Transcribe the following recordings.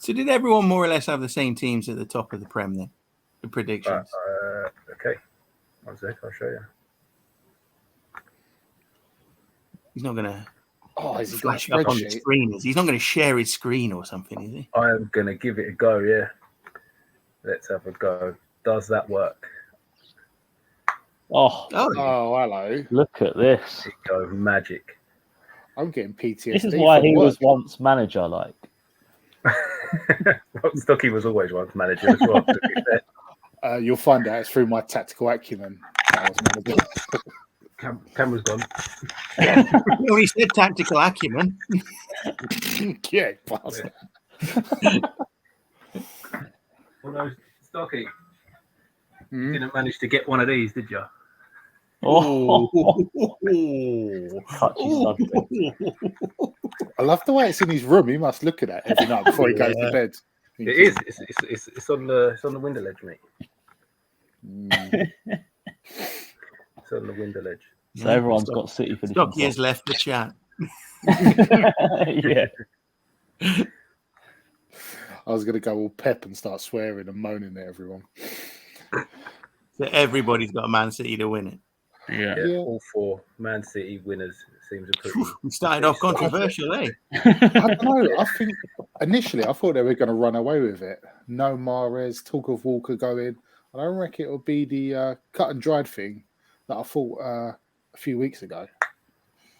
So did everyone more or less have the same teams at the top of the Prem then? The predictions. Okay. 1 sec, I'll show you. He's not going to is he flash up on the screen. He's not going to share his screen or something, is he? I am going to give it a go, yeah. Let's have a go. Does that work? Oh, hello. Look at this. There you go, magic. I'm getting PTSD. This is why he was once manager, like. Well, Stocky was always once manager as well. To be fair. You'll find out it's through my tactical acumen. Camera's gone. No, he said tactical acumen. Yeah, Well, no, Stocky, you didn't manage to get one of these, did you? Oh. I love the way it's in his room. He must look at that every night before he goes to bed. It is. It's on the window ledge, mate. It's on the window ledge. So everyone's got City finishing. Stocky has left the chat. Yeah. I was going to go all pep and start swearing and moaning at everyone. So everybody's got a Man City to win it. Yeah. All 4 Man City winners seems a pretty. We started off controversial, eh? I don't know. I think initially I thought they were going to run away with it. No Mahrez, talk of Walker going. I don't reckon it'll be the cut and dried thing that I thought a few weeks ago.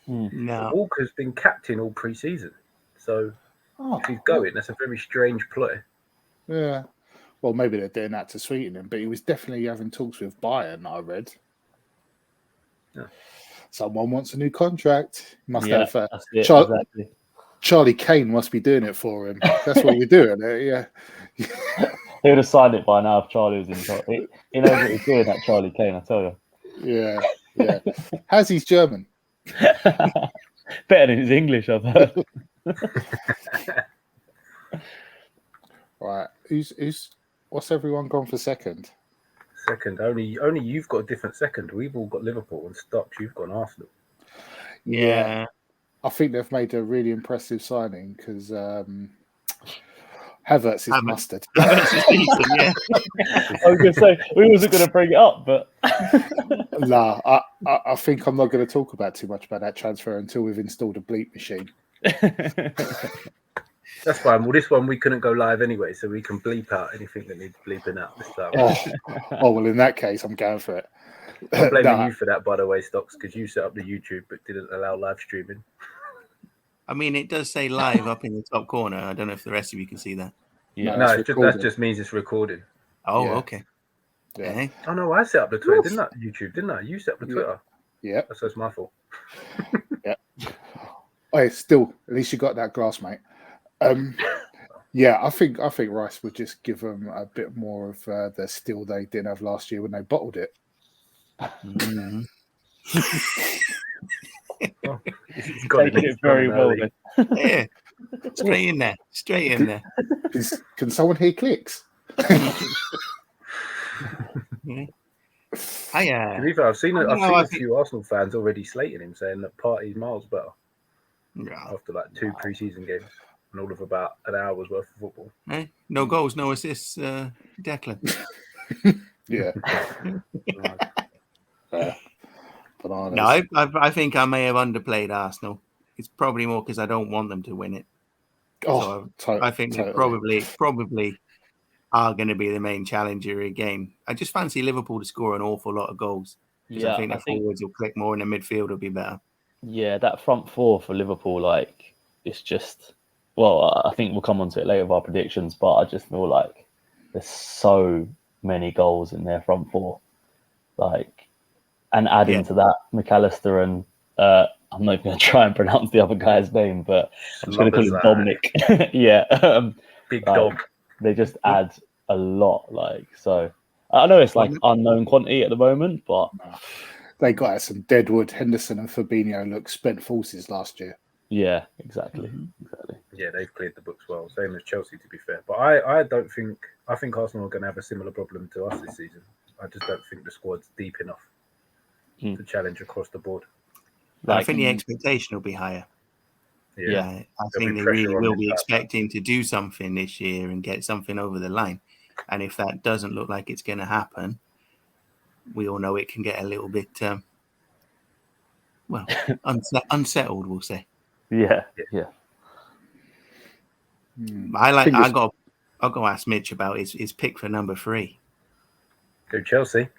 No. Walker's been captain all pre-season, so if he's going, that's a very strange ploy. Yeah. Well, maybe they're doing that to sweeten him, but he was definitely having talks with Bayern, I read. Yeah. Someone wants a new contract. Must have exactly. Charlie Kane must be doing it for him. That's what we're doing. Yeah. He would have signed it by now if Charlie was in charge. He knows what he's doing, that Charlie Kane, I tell you. Yeah. How's his German? Better than his English, I've heard. Right. What's everyone gone for second? Second. Only you've got a different second. We've all got Liverpool and Stocks. You've got Arsenal. Yeah. I think they've made a really impressive signing because Havertz is mustard. Yeah. I was going to say, we wasn't going to bring it up, but... Nah, I think I'm not going to talk about too much about that transfer until we've installed a bleep machine. That's fine. Well, this one we couldn't go live anyway, so we can bleep out anything that needs bleeping out this time. Well, in that case, I'm going for it. I'm blaming you for that, by the way, Stocks, because you set up the YouTube but didn't allow live streaming. I mean, it does say live up in the top corner. I don't know if the rest of you can see that. Yeah. No, that just means it's recording. Oh, okay. Yeah. Okay. Oh, no, I set up the Twitter, didn't I? YouTube, didn't I? You set up the Twitter. Yeah. So it's my fault. Yeah. Oh, still, at least you got that glass, mate. Yeah, I think Rice would just give them a bit more of the steel they didn't have last year when they bottled it. Mm-hmm. He's got it very well. Yeah. Straight in there. Can someone hear clicks? Yeah. To be fair, I've seen a few Arsenal fans already slating him, saying that Partey's miles better after like 2 pre-season games and all of about an hour's worth of football. No goals, no assists, Declan. Yeah. No, I think I may have underplayed Arsenal. It's probably more because I don't want them to win it. I think they probably are going to be the main challenger again. I just fancy Liverpool to score an awful lot of goals. I think the forwards will click more and the midfield will be better. Yeah, that front four for Liverpool, like, it's just... Well, I think we'll come on to it later with our predictions, but I just feel like there's so many goals in their front four. Like, and adding to that, McAllister and... I'm not going to try and pronounce the other guy's name, but I'm just going to call him Dominic. Yeah. Big dog. They just add a lot. Like, so I know it's like unknown quantity at the moment, but they got some Deadwood, Henderson, and Fabinho look spent forces last year. Yeah, exactly. Yeah, they've cleared the books well, same as Chelsea, to be fair. But I think Arsenal are going to have a similar problem to us this season. I just don't think the squad's deep enough to challenge across the board. I think the expectation will be higher. I think they really will be expecting to do something this year and get something over the line. And if that doesn't look like it's going to happen, we all know it can get a little bit, unsettled, we'll say. Yeah. I'll go ask Mitch about his pick for number 3. Go Chelsea.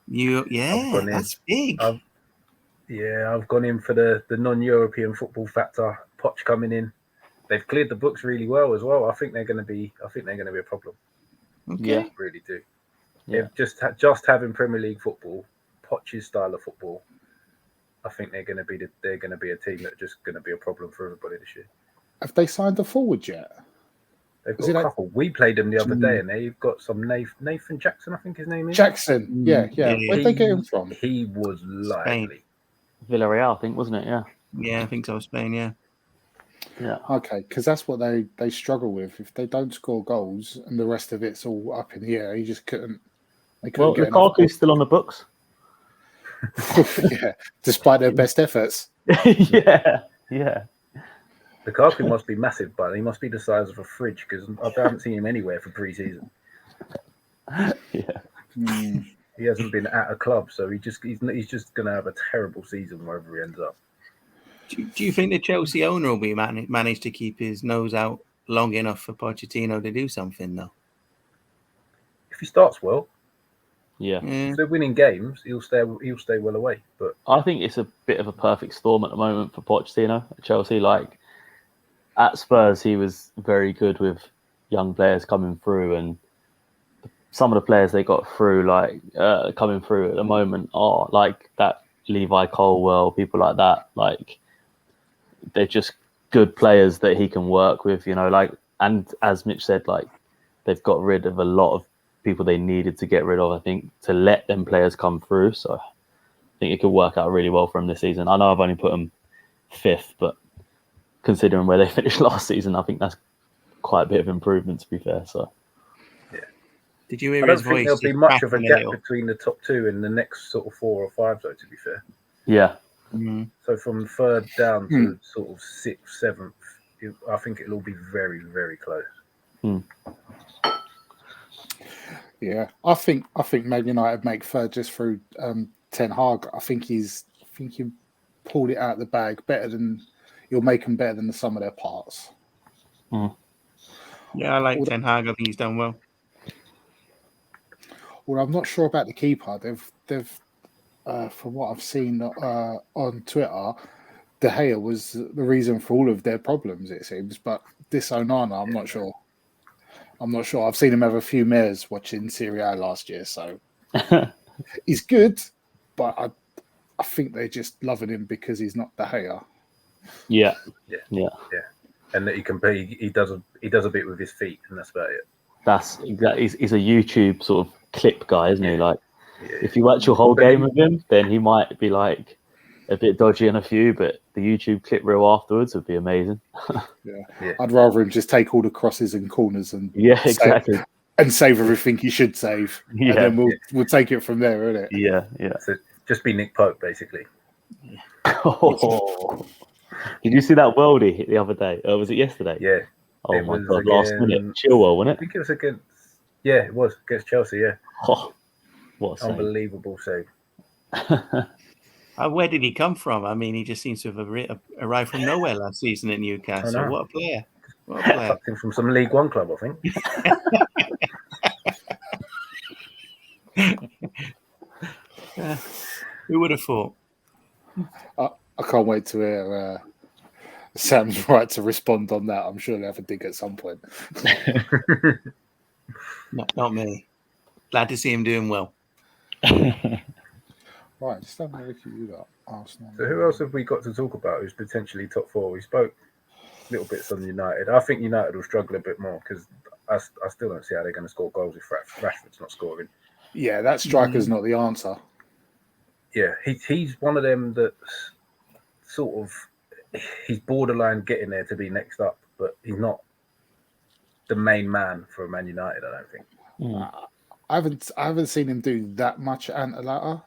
That's big. I've gone in for the non-European football factor. Poch coming in. They've cleared the books really well as well. I think they're going to be a problem. Okay. Yeah, really do. Yeah, just having Premier League football, Poch's style of football. I think they're going to be a team that's just going to be a problem for everybody this year. Have they signed a forward yet? They've got a couple. We played them the other day, and they've got some Nathan Jackson, I think his name is. Jackson, yeah. Where'd they get him from? He was lively. Villarreal, I think, wasn't it? Yeah, I think so. Spain, yeah. Okay, because that's what they struggle with. If they don't score goals and the rest of it's all up in the air, you just couldn't. Well, Lukaku's still on the books. Yeah, despite their best efforts. Yeah. Lukaku must be massive, but he must be the size of a fridge because I haven't seen him anywhere for pre-season. Yeah. He hasn't been at a club, so he's just going to have a terrible season wherever he ends up. Do you think the Chelsea owner will be managed to keep his nose out long enough for Pochettino to do something, though? If he starts well, if they're winning games, he'll stay well away. But I think it's a bit of a perfect storm at the moment for Pochettino at Chelsea. Like at Spurs, he was very good with young players coming through, and some of the players they got through, coming through at the moment, are like that Levi Colwell, people like that. Like they're just good players that he can work with, and as Mitch said, like they've got rid of a lot of people they needed to get rid of, I think, to let them players come through. So I think it could work out really well for him this season. I know I've only put them 5th, but considering where they finished last season, I think that's quite a bit of improvement, to be fair. So did you hear I don't his think voice? There'll be much of a gap between the top 2 and the next sort of 4 or 5, though, to be fair. Yeah. Mm-hmm. So from 3rd down to sort of 6th, 7th, I think it'll all be very, very close. Yeah, I think Man United make 3rd just through Ten Hag. I think he pulled it out of the bag he'll make them better than the sum of their parts. Yeah, I like Ten Hag. I think he's done well. Well, I'm not sure about the keeper. They've from what I've seen on Twitter, De Gea was the reason for all of their problems, it seems. But this Onana, I'm not sure. I've seen him have a few mares watching Serie A last year, so he's good, but I think they're just loving him because he's not De Gea. Yeah. And that he can play. He does a bit with his feet, and that's about it. That's exactly. He's a YouTube sort of clip guy, isn't he? Like, if you watch your whole game with him, then he might be like a bit dodgy on a few, but the YouTube clip reel afterwards would be amazing. Yeah. I'd rather him just take all the crosses and corners and exactly, and save everything he should save. And then we'll take it from there, isn't it? Yeah. So just be Nick Pope, basically. Did you see that worldie hit the other day? Was it yesterday? Yeah. Oh my God! Last minute, Chilwell, wasn't it? I think it was against. Yeah, it was against Chelsea. Yeah. Oh, what a save. Unbelievable save. Where did he come from? I mean, he just seems to have arrived from nowhere last season at Newcastle. What a player! Fucked him from some League One club, I think. Who would have thought? I can't wait to hear Sam's right to respond on that. I'm sure they'll have a dig at some point. Not me. Glad to see him doing well. Right, just have a look at you lot. Arsenal. So who else have we got to talk about who's potentially top 4? We spoke little bits on United. I think United will struggle a bit more because I still don't see how they're going to score goals if Rashford's not scoring. Yeah, that striker's not the answer. Yeah, he's one of them that's sort of he's borderline getting there to be next up, but he's not the main man for Man United, I don't think. I haven't seen him do that much. Antolata,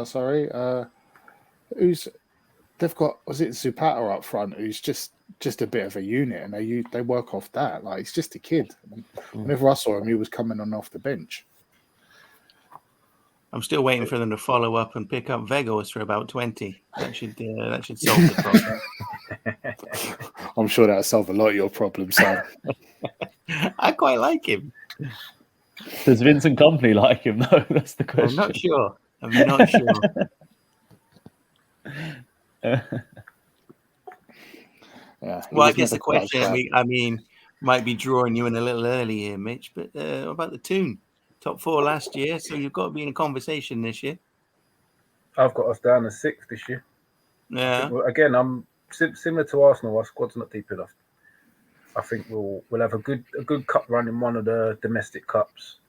sorry. They've got, was it Zapata up front, who's just just a bit of a unit, and they work off that. Like, he's just a kid. Whenever I saw him, he was coming on off the bench. I'm still waiting for them to follow up and pick up Vegos for about 20. That should solve the problem. I'm sure that'll solve a lot of your problems, Sam. I quite like him. Does Vincent Company like him though? That's the question. I'm not sure. Well, I guess the question, might be drawing you in a little early here, Mitch, but about the Toon? Top 4 last year, so you've got to be in a conversation this year. I've got us down as 6th this year. Yeah. Again, I'm similar to Arsenal. Our squad's not deep enough. I think we'll have a good cup run in one of the domestic cups.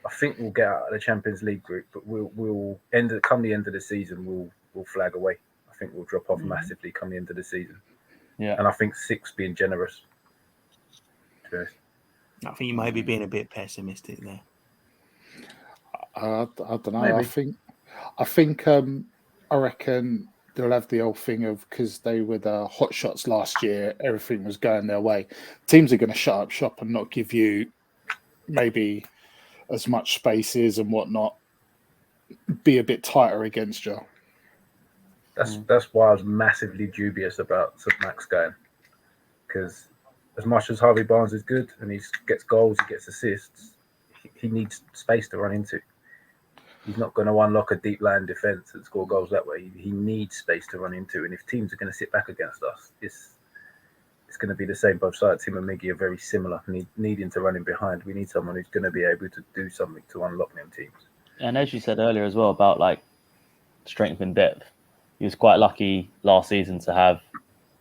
I think we'll get out of the Champions League group, but we'll come the end of the season, we'll flag away. I think we'll drop off massively come the end of the season. Yeah. And I think 6 being generous. I think you might be being a bit pessimistic there. I don't know. Maybe. I reckon they'll have the old thing of, because they were the hot shots last year, everything was going their way. Teams are going to shut up shop and not give you maybe as much spaces and whatnot. Be a bit tighter against you. That's why I was massively dubious about St. Max going, because as much as Harvey Barnes is good and he gets goals, he gets assists, he needs space to run into. He's not going to unlock a deep line defence and score goals that way. He needs space to run into. And if teams are going to sit back against us, it's going to be the same both sides. Him and Miggy are very similar, needing to run in behind. We need someone who's going to be able to do something to unlock them teams. And as you said earlier as well about like strength and depth, he was quite lucky last season to have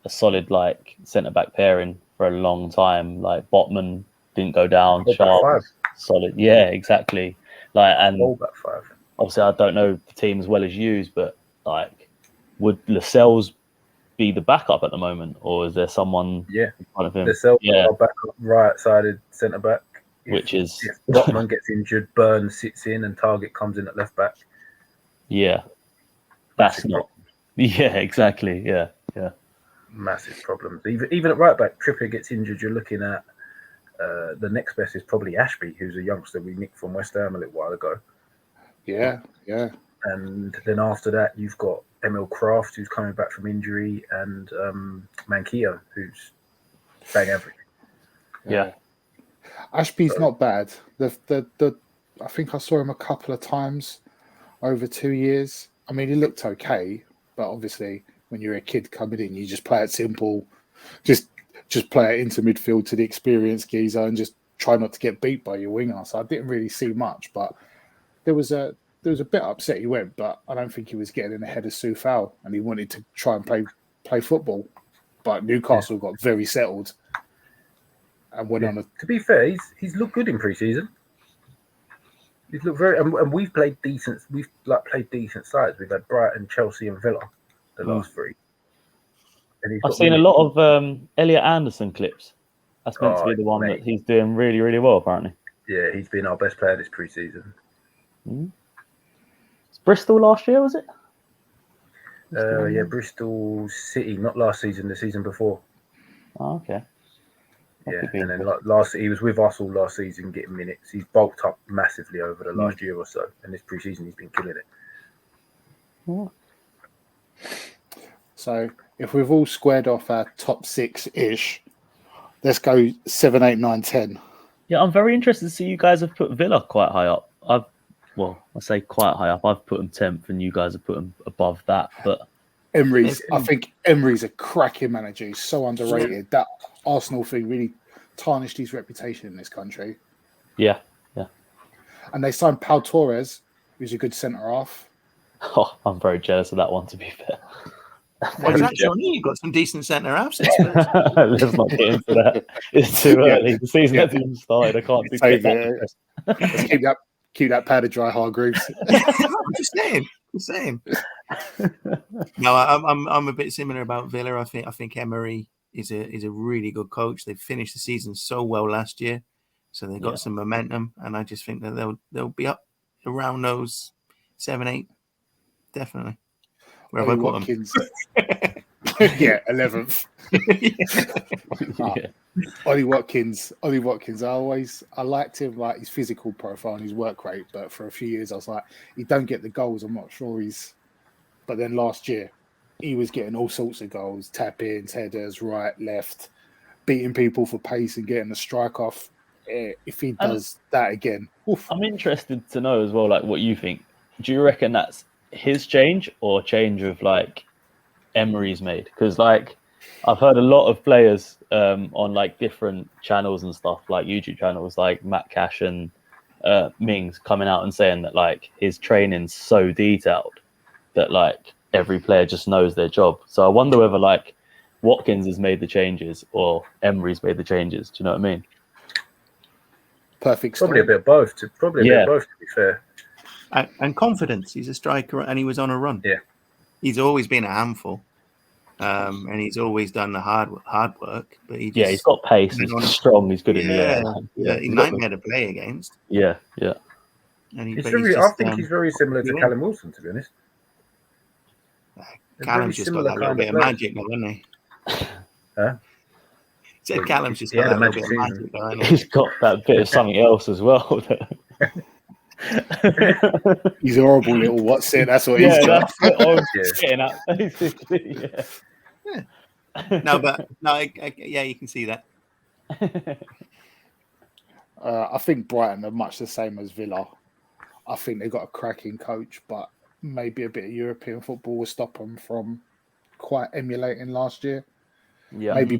a solid like centre-back pairing for a long time. Like Botman didn't go down. Sharp, solid. Yeah, exactly. Like, and back 5. Obviously, I don't know the team as well as you, but like, would Lascelles be the backup at the moment, or is there someone in front of him? Lascelles, our backup, right-sided centre back. Which is if Botman gets injured, Burns sits in, and Target comes in at left back. Yeah, that's not. Yeah, exactly. Yeah. Massive problems. Even at right back, Trippier gets injured. You're looking at the next best is probably Ashby, who's a youngster we nicked from West Ham a little while ago. Yeah. And then after that, you've got Emil Kraft, who's coming back from injury, and Manquillo, who's bang average. Yeah. Ashby's not bad. I think I saw him a couple of times over 2 years. I mean, he looked okay, but obviously when you're a kid coming in, you just play it simple. Just play it into midfield to the experienced geezer and just try not to get beat by your winger. So I didn't really see much, but there was a bit upset he went, but I don't think he was getting in ahead of Soufal, and he wanted to try and play football. But Newcastle got very settled and went on. To be fair, he's looked good in pre-season. He's looked very, and we've played decent. We've played decent sides. We've had Brighton, Chelsea, and Villa the last 3. I've seen a lot of Elliot Anderson clips. That's meant to be the one that he's doing really, really well, apparently. Yeah, he's been our best player this pre-season. It's Bristol last year, was it? Yeah, Bristol City, not last season, the season before. Oh, okay. Yeah, and then he was with us all last season getting minutes. He's bulked up massively over the last year or so, and this pre-season he's been killing it. Oh. So if we've all squared off our top 6-ish, let's go 7, 8, 9, 10. Yeah, I'm very interested to see you guys have put Villa quite high up. I say quite high up. I've put them 10th, and you guys have put them above that. But I think Emery's a cracking manager. He's so underrated. That Arsenal thing really tarnished his reputation in this country. Yeah. And they signed Pau Torres, who's a good centre half. Oh, I'm very jealous of that one, to be fair. Well, exactly. You've got some decent centre halves. Let's not get into that. It's too early. The season hasn't even started. I can't do that. Let's keep that powder dry, Hargreaves. I'm just saying. No, I'm a bit similar about Villa. I think Emery is a really good coach. They finished the season so well last year, so they got some momentum, and I just think that they'll be up around those 7, 8, definitely. Where have I put them? Yeah, 11th. Ollie Watkins. I liked him, like his physical profile and his work rate, but for a few years I was like, he don't get the goals. I'm not sure he's. But then last year, he was getting all sorts of goals, tap-ins, headers, right, left, beating people for pace and getting the strike off. If he does that again, oof. I'm interested to know as well, like what you think. Do you reckon that's his change or change of like Emery's made? Because like I've heard a lot of players on like different channels and stuff, like YouTube channels, like Matt Cash and Mings coming out and saying that like his training's so detailed that like every player just knows their job. So I wonder whether like Watkins has made the changes or Emery's made the changes. Do you know what I mean? Perfect. Probably a bit of both. To be fair. And confidence. He's a striker, and he was on a run. Yeah, he's always been a handful, and he's always done the hard work. But he's got pace. He's strong. He's good in the air. Yeah, he's nightmare to play against. Yeah. And I think he's very similar to Callum Wilson, to be honest. Callum's just got that little bit of magic, though, hasn't he? Huh? Said Callum's just got that little bit of magic, though, hasn't he? He's got that bit of something else as well. He's a horrible little what's it. That's what he's got. That's what I was getting at, basically. Yeah, you can see that. I think Brighton are much the same as Villa. I think they've got a cracking coach, but maybe a bit of European football will stop them from quite emulating last year. Yeah, maybe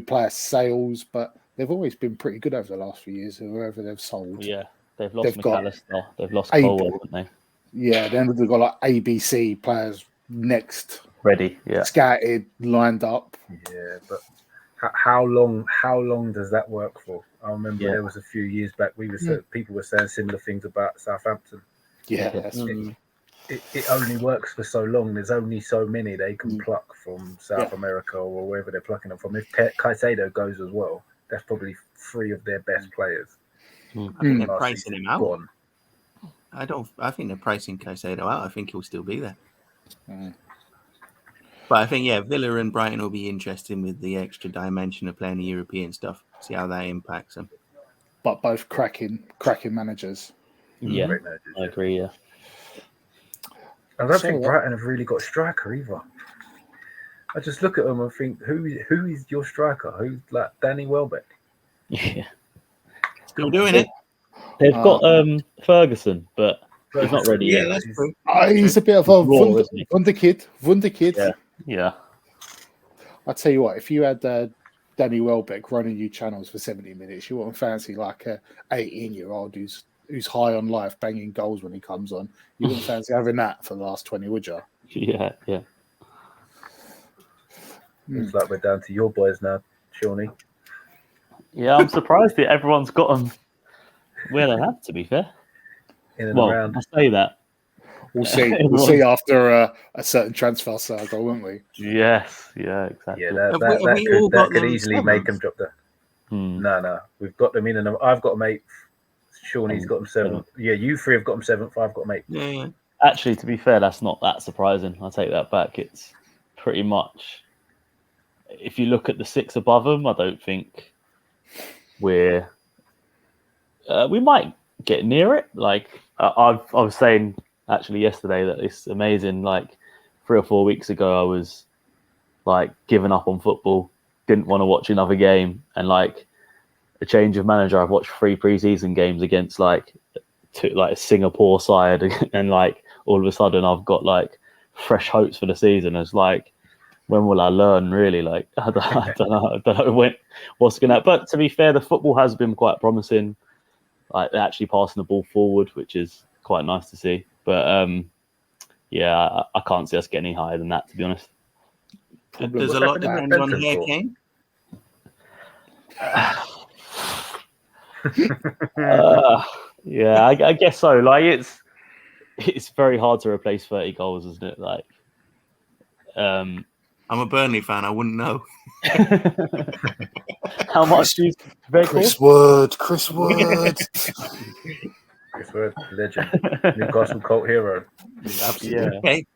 player sales, but they've always been pretty good over the last few years. Whoever they've sold, they've lost McAllister, they've lost Cole, haven't they? Yeah, then they've got like ABC players next, ready, scattered, lined up. Yeah, but how long does that work for? I remember there was a few years back people were saying similar things about Southampton. Yeah, it only works for so long. There's only so many they can pluck from South America or wherever they're plucking them from. If Caicedo goes as well, that's probably 3 of their best players. I think they're pricing him out. I think they're pricing Caicedo out. I think he'll still be there. But I think Villa and Brighton will be interesting with the extra dimension of playing the European stuff. See how that impacts them. But both cracking managers. Yeah, managers, I agree. Yeah. I don't think Brighton have really got a striker either. I just look at them and think, who is your striker? Who's like Danny Welbeck? Yeah. Still doing it. They've got Ferguson, but he's not ready yet. That's true. He's a bit of a wunderkid. Yeah. I'll tell you what, if you had Danny Welbeck running you channels for 70 minutes, you wouldn't fancy like a 18-year-old who's high on life, banging goals when he comes on. You wouldn't fancy having that for the last 20, would you? Yeah. Looks like we're down to your boys now, Shawnee. Yeah, I'm surprised that everyone's got them where they have, to be fair. Around. I say that. We'll see. We'll see after a certain transfer saga, won't we? Yes, exactly. Yeah, that could easily make them drop that. No, we've got them in, and I've got them 8th. Shawnee's got them 7th. Yeah, you 3 have got them 7th. I've got them 8th. Yeah. Actually, to be fair, that's not that surprising. I'll take that back. It's pretty much, if you look at the 6 above them, I don't think we might get near it. Like I was saying actually yesterday that it's amazing. Like 3 or 4 weeks ago, I was like giving up on football, didn't want to watch another game, and like a change of manager, I've watched 3 preseason games against like a Singapore side, and like all of a sudden I've got like fresh hopes for the season. It's like, when will I learn? Really, like I don't know what's going to. But to be fair, the football has been quite promising. Like they're actually passing the ball forward, which is quite nice to see. But I can't see us getting any higher than that, to be honest. There's a lot depends on Harry Kane. I guess so. Like it's very hard to replace 30 goals, isn't it? Like, I'm a Burnley fan. I wouldn't know. How much do you bet? Chris Wood, legend, Newcastle cult hero. Absolutely. Yeah. Okay.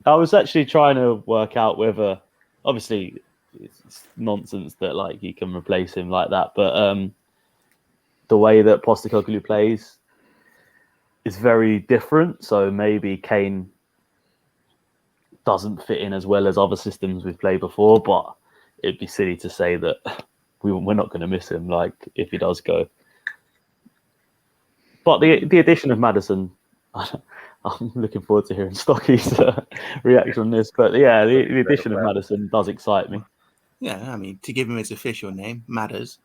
I was actually trying to work out whether, obviously, it's nonsense that like he can replace him like that, but the way that Postecoglou plays is very different. So maybe Kane doesn't fit in as well as other systems we've played before, but it'd be silly to say that we're not going to miss him, like if he does go. But the addition of Maddison, I'm looking forward to hearing Stocky's reaction on this. But yeah, the addition of Maddison does excite me. Yeah, I mean, to give him his official name, Matters.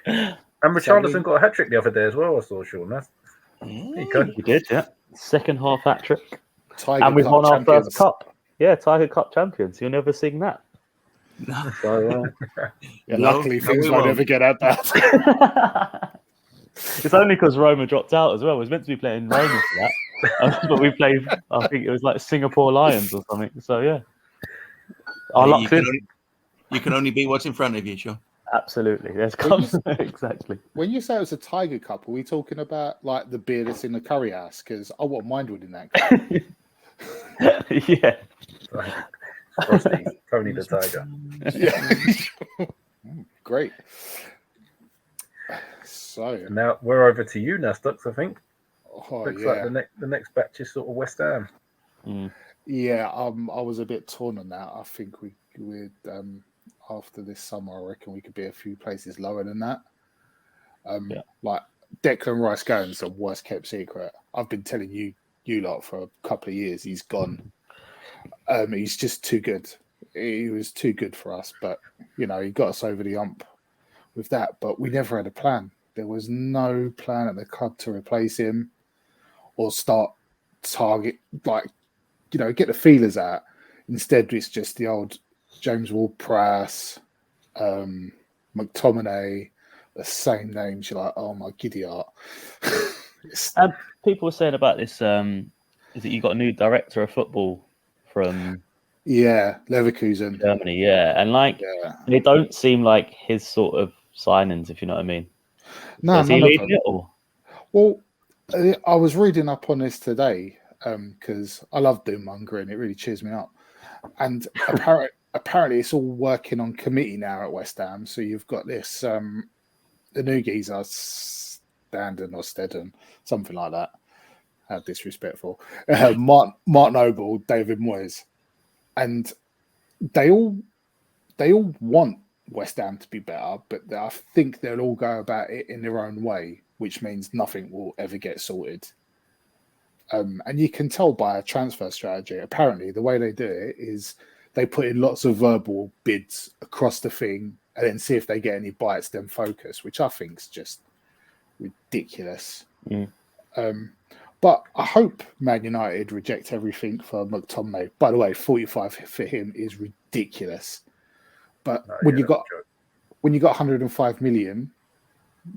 And Richarlison got a hat trick the other day as well. I saw Sean. He did, yeah. Second half hat trick. And we've won our first cup. Yeah, Tiger Cup champions. You'll never sing that. No. So, luckily, things won't ever get that bad. It's only because Roma dropped out as well. It was meant to be playing Roma for that. But we played, I think it was like Singapore Lions or something. So, yeah. You can only beat what's in front of you, sure. Absolutely. Exactly. When you say it was a Tiger Cup, are we talking about like the beer that's in the curry house? Because I wouldn't mind winning that cup. Yeah. Tony the Tiger. Yeah. Great. So now we're over to you, Nastux, I think. Looks like the next batch is sort of West Ham. Yeah, I was a bit torn on that. I think we'd after this summer, I reckon we could be a few places lower than that. Like Declan Rice going's the worst kept secret. I've been telling you lot for a couple of years. He's gone. He's just too good. He was too good for us, but he got us over the hump with that. But we never had a plan. There was no plan at the club to replace him or start target get the feelers out. Instead, it's just the old James Ward-Prowse, McTominay, the same names. You're like, oh my giddy art. And people were saying about this, is that you got a new director of football from Leverkusen, Germany, and they don't seem like his sort of signings, if you know what I mean. No, is he leading it or? Well, I was reading up on this today because I love doom mongering. It really cheers me up. And apparently it's all working on committee now at West Ham. So you've got this, the new geezer, Standen or Stedden, something like that. How disrespectful. Mark Noble, David Moyes. And they all want West Ham to be better, but I think they'll all go about it in their own way, which means nothing will ever get sorted. And you can tell by a transfer strategy. Apparently, the way they do it is they put in lots of verbal bids across the thing and then see if they get any bites, then focus, which I think is just ridiculous. But I hope Man United reject everything for McTominay. By the way, 45 for him is ridiculous. But when you got 105 million,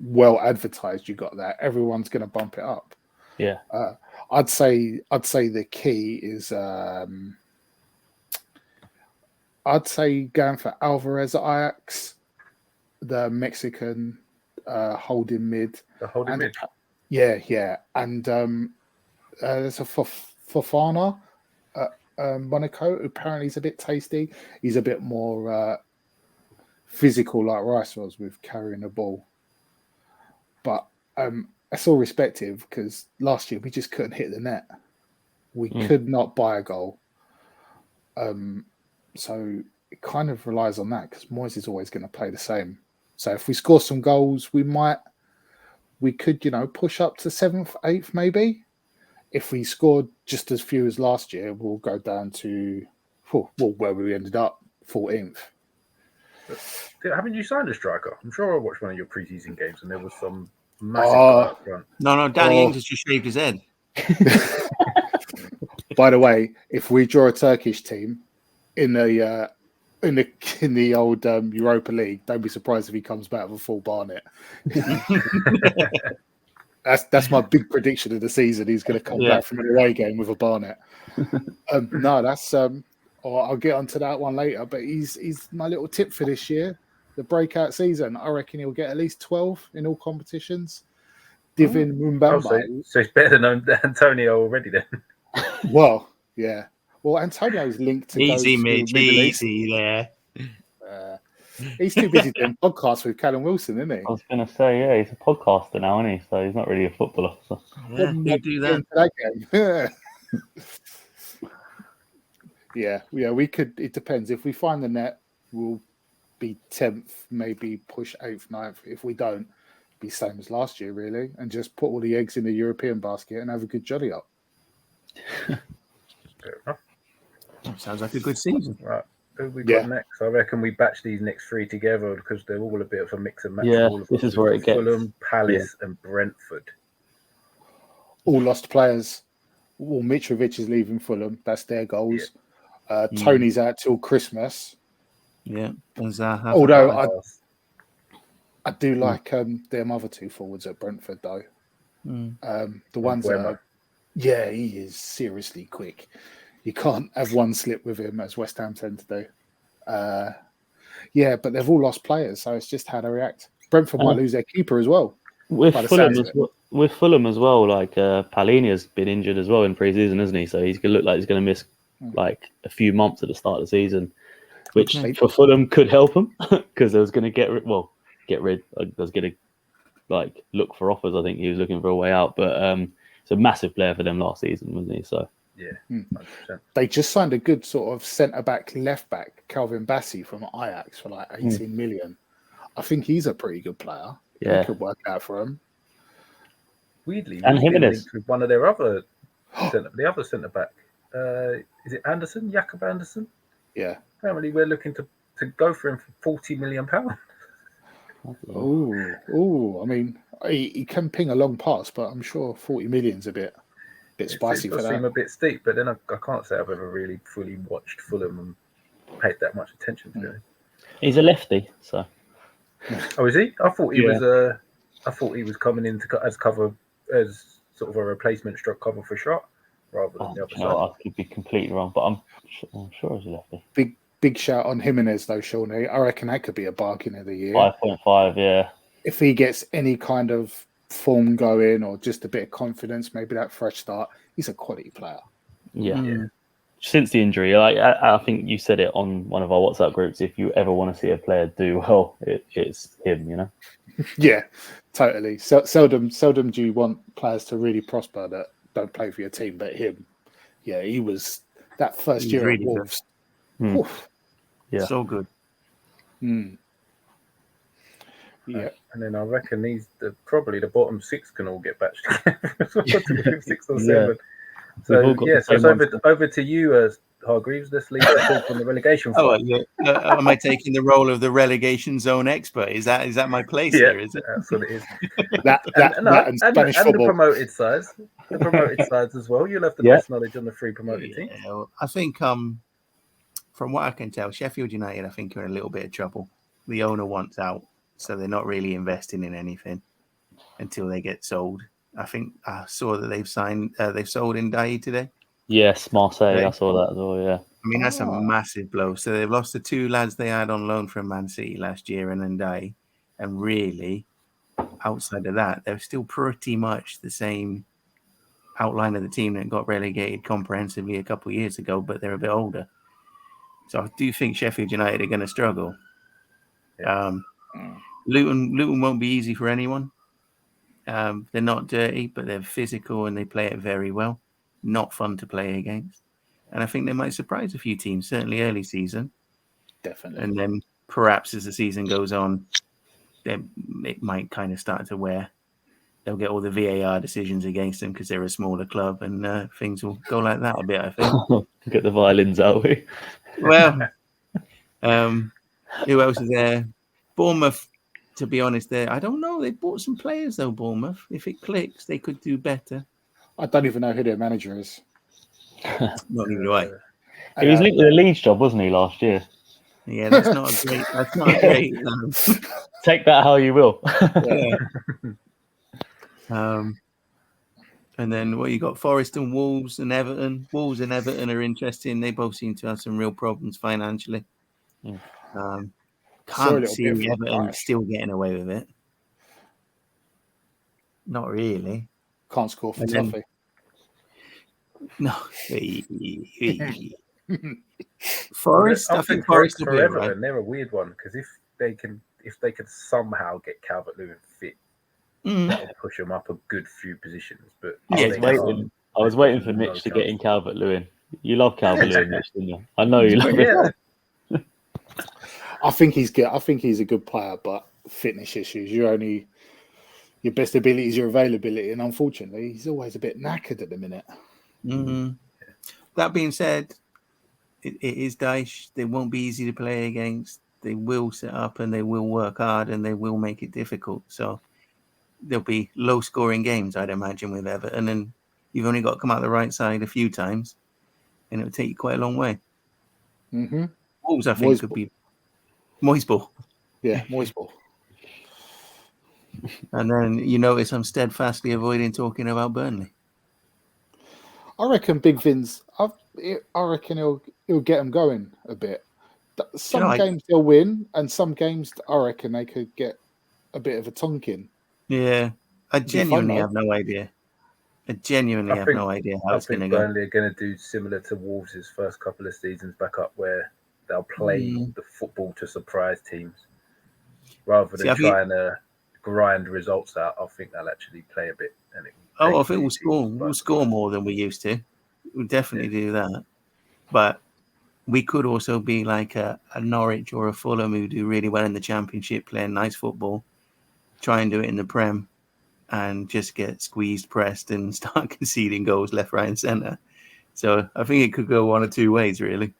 well advertised, you got that. Everyone's going to bump it up. Yeah. I'd say the key is I'd say going for Alvarez at Ajax, the Mexican holding mid. The holding mid. Yeah. And there's a Fofana at Monaco. Apparently he's a bit tasty. He's a bit more physical like Rice was with carrying the ball. But that's all respective because last year we just couldn't hit the net. We could not buy a goal. So it kind of relies on that because Moyes is always going to play the same. So if we score some goals, we could, push up to 7th, 8th maybe. If we scored just as few as last year, we'll go down to where we ended up, 14th. Haven't you signed a striker? I'm sure I watched one of your preseason games and there was some massive guy up front. No, Danny Ings has just shaved his head. By the way, if we draw a Turkish team in the old Europa League, don't be surprised if he comes back with a full Barnet. That's my big prediction of the season. He's going to come back from an away game with a Barnet. No, that's I'll get onto that one later. But he's my little tip for this year, the breakout season. I reckon he'll get at least 12 in all competitions. Divin Mumbamba. So he's better than Antonio already then. Well, yeah. Well, Antonio's linked to Easy, go to Mitch, Middle East. easy there. He's too busy doing podcasts with Callum Wilson, isn't he? I was going to say, yeah, he's a podcaster now, isn't he? So he's not really a footballer. So. Yeah, who do that? Yeah, we could. It depends. If we find the net, we'll be 10th, maybe push 8th, 9th. If we don't, be same as last year, really, and just put all the eggs in the European basket and have a good jolly up. Fair enough. Sounds like a good season. Right. Who we got next? I reckon we batch these next three together because they're all a bit of a mix and match. Yeah, all of this is where it gets. Fulham, Palace, and Brentford. All lost players. Well, Mitrovic is leaving Fulham. That's their goals. Yeah. Tony's out till Christmas. Yeah. Although I do like them other two forwards at Brentford, though. The ones that he is seriously quick. You can't have one slip with him, as West Ham tend to do. But they've all lost players, so it's just how they react. Brentford might lose their keeper as well. With Fulham as well, like Palhinha's been injured as well in pre-season, isn't he? So he's going to look like he's going to miss like a few months at the start of the season, which for Fulham could help them because they was going to get rid. They was going to like look for offers. I think he was looking for a way out, but it's a massive player for them last season, wasn't he? So. Yeah, 100%. They just signed a good sort of centre-back, left-back, Calvin Bassey from Ajax for like 18 million. I think he's a pretty good player. Yeah. He could work out for him. Weirdly, and Jimenez with one of their other the other centre-back. Is it Anderson? Jakob Anderson? Yeah. Apparently, we're looking to go for him for £40 million. Oh! I mean, he can ping a long pass, but I'm sure 40 million's a bit spicy for that. It does seem a bit steep, but then I can't say I've ever really fully watched Fulham and paid that much attention to him. He's a lefty, so. Oh, is he? I thought he was. I thought he was coming in as sort of a replacement stroke cover for Shot, rather than the other side. I could be completely wrong, but I'm sure he's a lefty. Big shout on Jimenez though, Shawnee. I reckon that could be a bargain of the year. 5.5, yeah. If he gets any kind of form going or just a bit of confidence, maybe that fresh start, he's a quality player. Yeah. Since the injury, I think you said it on one of our WhatsApp groups. If you ever want to see a player do well, it's him. You know. Yeah, totally. So seldom do you want players to really prosper that don't play for your team, but him. Yeah, he was that first year at Wolves. Yeah, so good. Yeah, and then I reckon probably the bottom six can all get batched together. 6 or 7. So so it's over to you, Hargreaves. Let's leave the talk on the relegation. Am I taking the role of the relegation zone expert? Is that my place here? Is it? That's what it is. and Spanish football. The promoted sides, as well. You'll have the best knowledge on the 3 promoted teams. I think from what I can tell, Sheffield United, I think, are in a little bit of trouble. The owner wants out, so they're not really investing in anything until they get sold. I think I saw that they've sold Ndiaye today. Yes, Marseille. I saw that as well. Yeah. I mean, that's a massive blow. So they've lost the 2 lads they had on loan from Man City last year and Ndiaye. And really, outside of that, they're still pretty much the same outline of the team that got relegated comprehensively a couple of years ago, but they're a bit older. So I do think Sheffield United are going to struggle. Luton won't be easy for anyone. They're not dirty, but they're physical and they play it very well. Not fun to play against. And I think they might surprise a few teams, certainly early season. Definitely. And then perhaps as the season goes on, it might kind of start to wear. They'll get all the VAR decisions against them because they're a smaller club and things will go like that a bit, I think. Get the violins out. Well, who else is there? Bournemouth. To be honest, I don't know. They bought some players, though, Bournemouth. If it clicks, they could do better. I don't even know who their manager is. Not even do I. He was linked with a Leeds job, wasn't he, last year? Yeah, that's not a great. Take that how you will. And then what you got? Forest and Wolves and Everton. Wolves and Everton are interesting. They both seem to have some real problems financially. Can't see Everton still getting away with it. Not really. Can't score for Toffee. No. Forest, I think Forest will be forever, right. and they're a weird one because if they can somehow get Calvert-Lewin fit, that'll push them up a good few positions. But I was waiting for Mitch to get in Calvert-Lewin. You love Calvert-Lewin, Mitch, didn't you? I know you love it. I think he's good. I think he's a good player, but fitness issues. Your best ability is your availability, and unfortunately, he's always a bit knackered at the minute. That being said, it is Dyche. They won't be easy to play against. They will set up and they will work hard and they will make it difficult. So there'll be low-scoring games, I'd imagine, with Everton, and you've only got to come out the right side a few times, and it'll take you quite a long way. Mm-hmm. Wolves, I think, could be moist ball. Yeah, moist ball. And then you notice I'm steadfastly avoiding talking about Burnley. I reckon Big Vin's. I reckon he'll get them going a bit. Some games they'll win, and some games I reckon they could get a bit of a tonking. Yeah, I genuinely have no idea. I have no idea how it's going to go. Burnley are going to do similar to Wolves' first couple of seasons back up, where they'll play the football to surprise teams rather than trying to grind results out. I think they'll actually play a bit. I think we'll score. We'll score more than we used to. We'll definitely do that. But we could also be like a Norwich or a Fulham who do really well in the Championship, playing nice football, try and do it in the Prem, and just get squeezed, pressed, and start conceding goals left, right, and centre. So I think it could go one or two ways, really.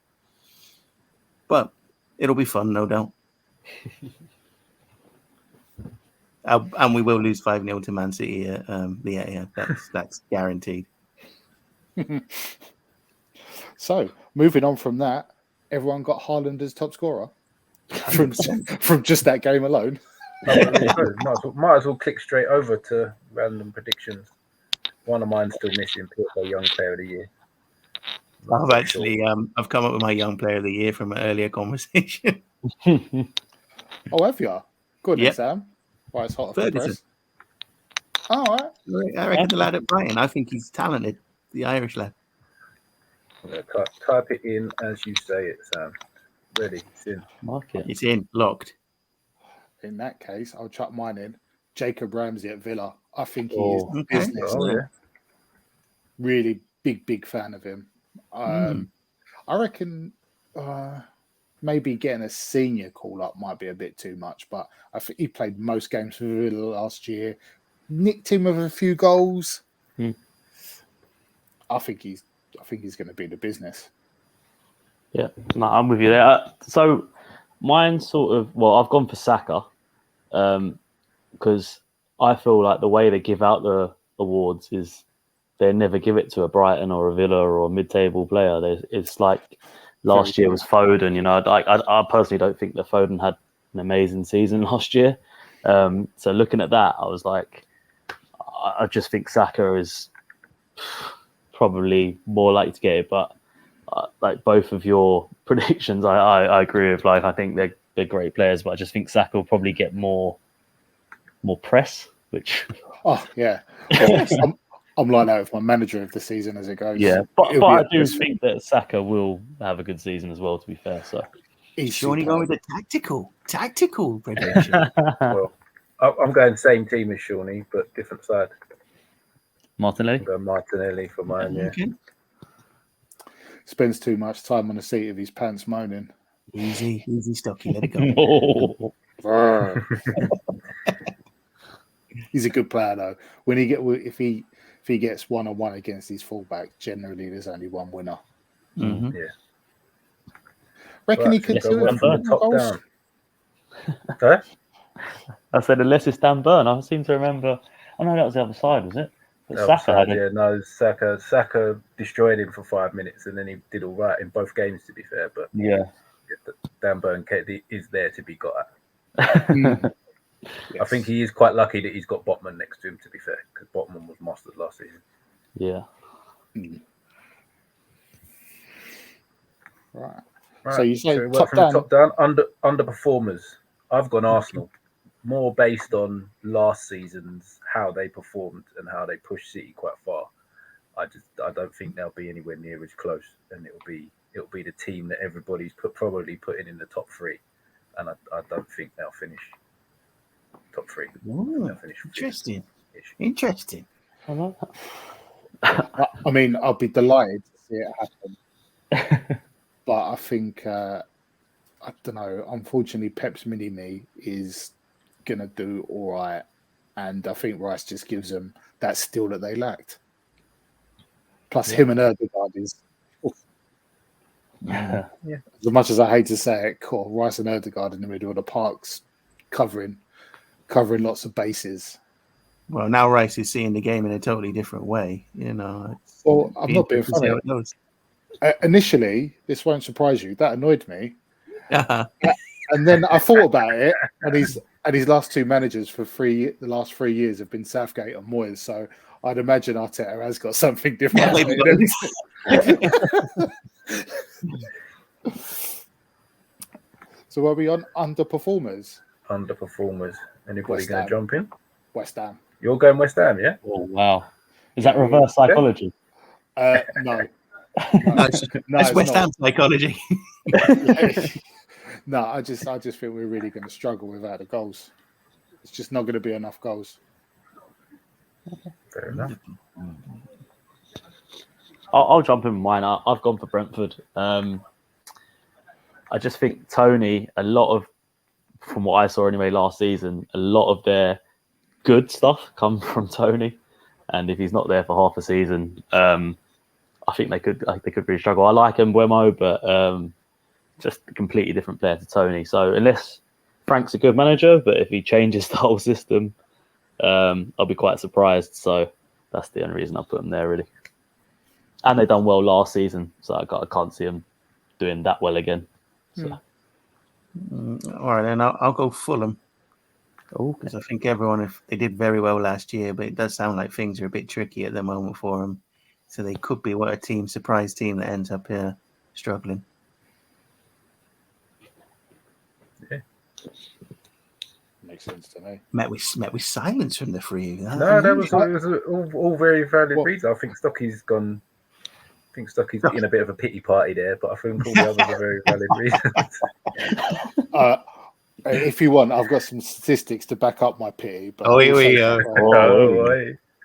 But it'll be fun, no doubt. And we will lose 5-0 to Man City. That's guaranteed. So, moving on from that, everyone got Haaland as top scorer from just that game alone. Might as well click straight over to random predictions. One of mine still missing. Pirlo, Young Player of the Year. I've come up with my Young Player of the Year from an earlier conversation. Oh, have you? Good, yep. Sam. Why it's hot off the press. All right. I reckon the lad at Brighton. I think he's talented. The Irish lad. Type it in as you say it, Sam. Ready? It's in. It's in. Locked. In that case, I'll chuck mine in. Jacob Ramsey at Villa. I think he is business. Oh, yeah. Really big fan of him. I reckon maybe getting a senior call up might be a bit too much, but I think he played most games for Villa last year. Nicked him with a few goals. I think he's going to be the business. Yeah, no, I'm with you there. So mine I've gone for Saka because I feel like the way they give out the awards is they never give it to a Brighton or a Villa or a mid-table player. It's like last year was Foden. You know, I personally don't think that Foden had an amazing season last year. So looking at that, I was like, I just think Saka is probably more likely to get it. But like both of your predictions, I agree with. Like I think they're great players, but I just think Saka will probably get more press. Which I'm like that with my manager of the season as it goes. Yeah, but I do think that Saka will have a good season as well, to be fair. So he's surely going with a tactical prediction. Well, I'm going same team as Shawnee, but different side. Martinelli? I'm going Martinelli for mine, okay. Spends too much time on the seat of his pants moaning. Easy, Stocky, let it go. He's a good player though. If he gets 1-on-1 against his fullback, generally there's only one winner. Mm-hmm. Yeah. Reckon he could do it from the top down. Huh? I said unless it's Dan Burn. I seem to remember. Oh no, that was the other side, was it? But Saka destroyed him for 5 minutes, and then he did all right in both games. To be fair, but Dan Burn is there to be got at. Yes. I think he is quite lucky that he's got Botman next to him, to be fair, because Botman was mastered last season. Yeah. Right. So you say top down, underperformers. I've gone Arsenal, more based on last season's how they performed and how they pushed City quite far. I don't think they'll be anywhere near as close, and it'll be the team that everybody's probably putting in the top 3, and I don't think they'll finish top 3. They'll finish interesting. I like that. I mean, I'll be delighted to see it happen, but I think I don't know. Unfortunately, Pep's mini-me is gonna do all right, and I think Rice just gives them that steal that they lacked. Plus, him and Erdegaard is. Yeah. As much as I hate to say it, cool. Rice and Erdegaard in the middle of the parks, covering lots of bases. Well, now Rice is seeing the game in a totally different way. Well, I'm not being funny. Initially, this won't surprise you. That annoyed me. And then I thought about it, and his last 2 managers for the last 3 years have been Southgate and Moyes. So I'd imagine Arteta has got something different. So are we on underperformers? Underperformers. Anybody going to jump in? West Ham. You're going West Ham, yeah? Oh wow! Is that reverse psychology? No. That's West Ham psychology. No, I just think we're really going to struggle without the goals. It's just not going to be enough goals. Fair enough. I'll jump in with mine. I've gone for Brentford. I just think Tony, from what I saw anyway last season, a lot of their good stuff come from Tony, and if he's not there for half a season, I think they could really struggle. I like Mbeumo, but just a completely different player to Tony. So unless Frank's a good manager, but if he changes the whole system, I'll be quite surprised. So that's the only reason I put them there, really. And they done well last season, so I can't see them doing that well again. So. All right, then I'll go Fulham. Because I think they did very well last year, but it does sound like things are a bit tricky at the moment for them. So they could be surprise team that ends up struggling. Yeah. Makes sense to me. Met with silence from the three. No, that was all very valid reasons. I think Stocky's gone. I think Stocky's in a bit of a pity party there, but I think all the others are very valid reasons. If you want, I've got some statistics to back up my pity. But here we go.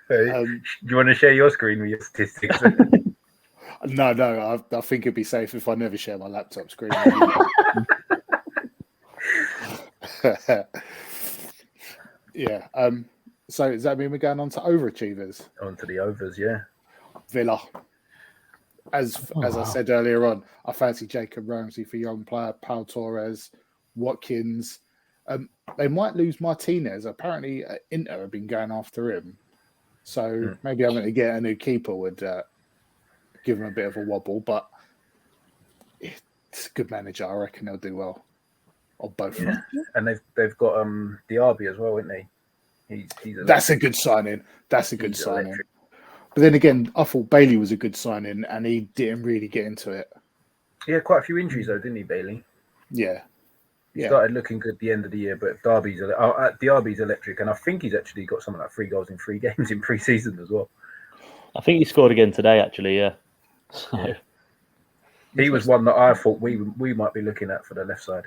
Do you want to share your screen with your statistics? No. I think it'd be safe if I never share my laptop screen. Yeah. So does that mean we're going on to overachievers? On to the overs, yeah. Villa. As I said earlier on, I fancy Jacob Ramsey for young player, Pau Torres, Watkins. They might lose Martinez. Apparently, Inter have been going after him. So maybe having to get a new keeper would give him a bit of a wobble. But it's a good manager. I reckon they'll do well. Or both of them. And they've got Diaby as well, isn't he? That's a good signing. That's a good signing. Electric. But then again, I thought Bailey was a good signing, and he didn't really get into it. He had quite a few injuries, though, didn't he, Bailey? Yeah. He started looking good at the end of the year, but Diaby's electric, and I think he's actually got something like 3 goals in 3 games in pre-season as well. I think he scored again today, actually, yeah. So. He was one that I thought we might be looking at for the left side.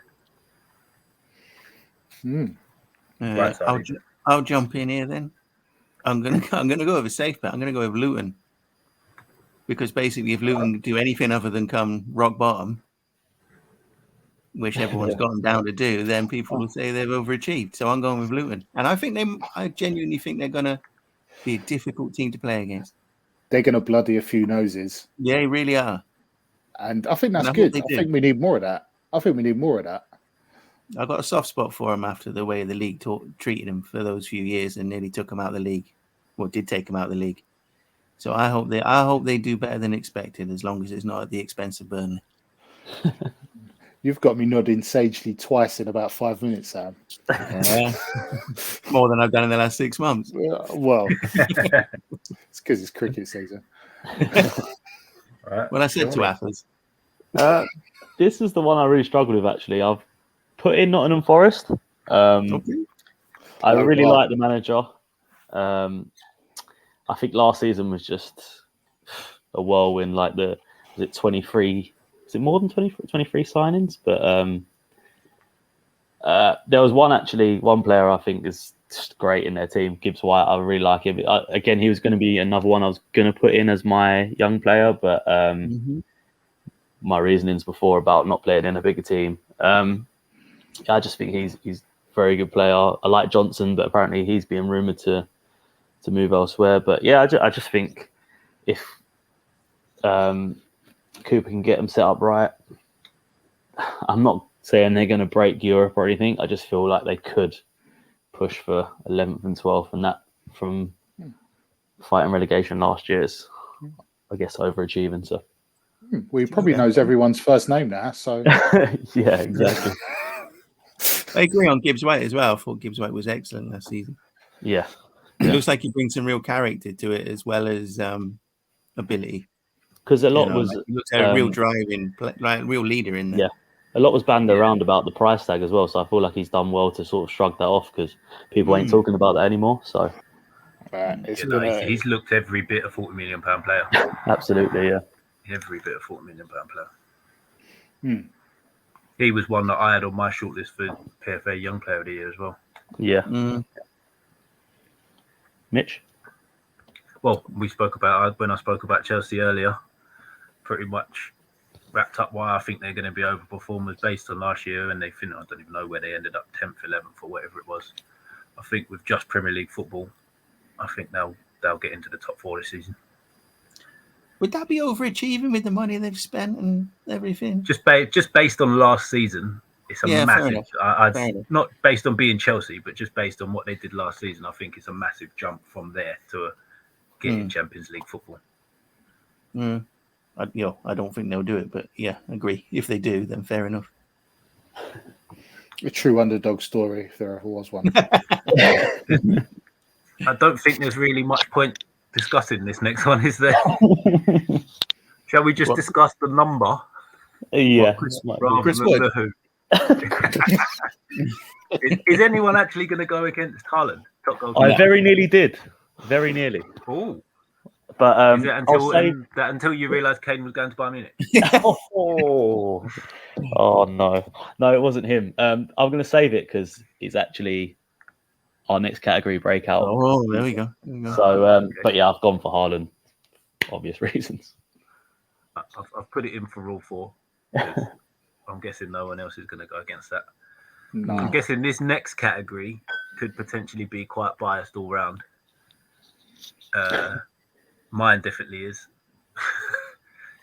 Right side. I'll jump in here then. I'm gonna go with a safe bet. I'm gonna go with Luton, because basically, if Luton do anything other than come rock bottom, which everyone's gotten down to do, then people will say they've overachieved. So I'm going with Luton, and I genuinely think they're gonna be a difficult team to play against. They're gonna bloody a few noses. Yeah, they really are, and I think that's good. I think we need more of that. I got a soft spot for him after the way the league treated him for those few years and nearly took him out of the league. Well, did take him out of the league. So I hope they do better than expected, as long as it's not at the expense of Burnley. You've got me nodding sagely twice in about 5 minutes, Sam. More than I've done in the last 6 months. Well, it's because it's cricket season. Right. Well, I said to Athens. This is the one I really struggled with, actually. I've put in Nottingham Forest. I really like the manager. I think last season was just a whirlwind like was it 23? Is it more than 23 signings? But there was one player I think is just great in their team, Gibbs White. I really like him. Again, he was going to be another one I was going to put in as my young player, but my reasonings before about not playing in a bigger team. I just think he's a very good player. I like Johnson, but apparently he's being rumoured to move elsewhere. But yeah, I just think if Cooper can get them set up right, I'm not saying they're going to break Europe or anything. I just feel like they could push for 11th and 12th, and that from fighting relegation last year is, I guess, overachieving. So, well, he probably knows everyone's first name now. So, yeah, exactly. I agree on Gibbs White as well. I thought Gibbs White was excellent last season. Yeah. It looks like he brings some real character to it as well as ability. Because a lot was he looks like a real driving, like real leader in there. Yeah, a lot was banned around about the price tag as well. So I feel like he's done well to sort of shrug that off because people ain't talking about that anymore. So he's looked every bit a £40 million player. Absolutely, yeah. Every bit of £40 million player. He was one that I had on my shortlist for PFA Young Player of the Year as well. Yeah. Mitch? Well, when I spoke about Chelsea earlier, pretty much wrapped up why I think they're going to be overperformers based on last year, and I don't even know where they ended up, 10th, 11th, or whatever it was. I think with just Premier League football, I think they'll get into the top 4 this season. Would that be overachieving with the money they've spent and everything? Just based on last season, it's a massive. Not based on being Chelsea, but just based on what they did last season. I think it's a massive jump from there to getting Champions League football. I don't think they'll do it, but yeah, I agree. If they do, then fair enough. A true underdog story, if there ever was one. I don't think there's really much point discussing this next one, is there? Shall we just discuss the number? Yeah. Chris Wood. Is anyone actually going to go against Haaland? I very nearly did. Very nearly. Oh. But is it until you realised Kane was going to Bayern Munich? Oh no, it wasn't him. I'm going to save it because it's actually our next category breakout. Oh, there we go. So, but yeah, I've gone for Haaland, obvious reasons. I've put it in for all 4. I'm guessing no one else is going to go against that. No. I'm guessing this next category could potentially be quite biased all round. Mine definitely is.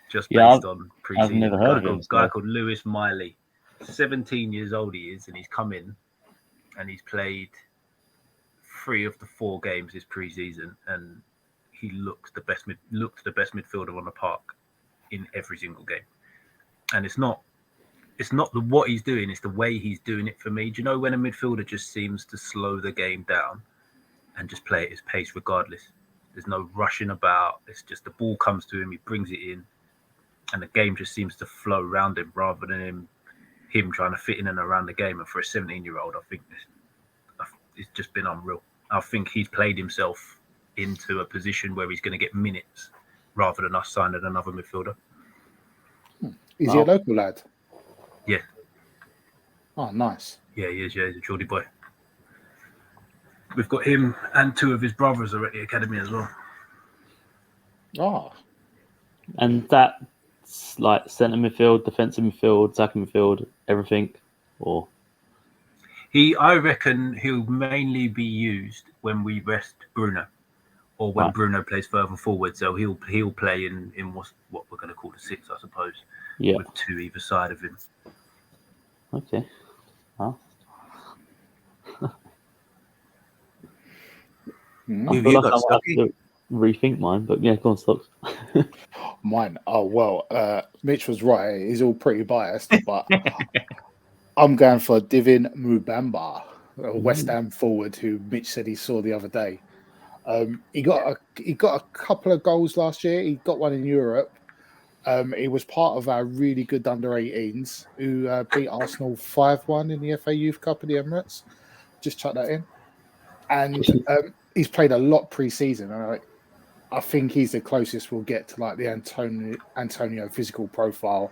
Just based on pre-season. I've never heard of him. A guy called Lewis Miley. 17 years old he is, and he's come in and he's played 3 of the 4 games this pre-season, and he looked the best midfielder on the park in every single game. And it's not what he's doing, it's the way he's doing it for me. Do you know when a midfielder just seems to slow the game down and just play at his pace regardless? There's no rushing about. It's just the ball comes to him, he brings it in, and the game just seems to flow around him rather than him trying to fit in and around the game. And for a 17-year-old, I think it's just been unreal. I think he's played himself into a position where he's going to get minutes rather than us signing another midfielder. Is he a local lad? Yeah. Oh, nice. Yeah, he is. Yeah, he's a Geordie boy. We've got him and 2 of his brothers are at the academy as well. Oh. And that's like centre midfield, defensive midfield, attacking midfield, everything? Or I reckon he'll mainly be used when we rest Bruno, or when Bruno plays further forward. So he'll play in what we're going to call the 6, I suppose. Yeah. With 2 either side of him. Okay. Wow. I feel like I have to rethink mine, but yeah, go on, Stocks. Mine. Oh well, Mitch was right. He's all pretty biased, but I'm going for Divin Mubamba, a West Ham forward who Mitch said he saw the other day. He got a couple of goals last year. He got one in Europe. He was part of our really good under-18s who beat Arsenal 5-1 in the FA Youth Cup of the Emirates. Just chuck that in. And he's played a lot pre-season. I think he's the closest we'll get to like the Antonio physical profile.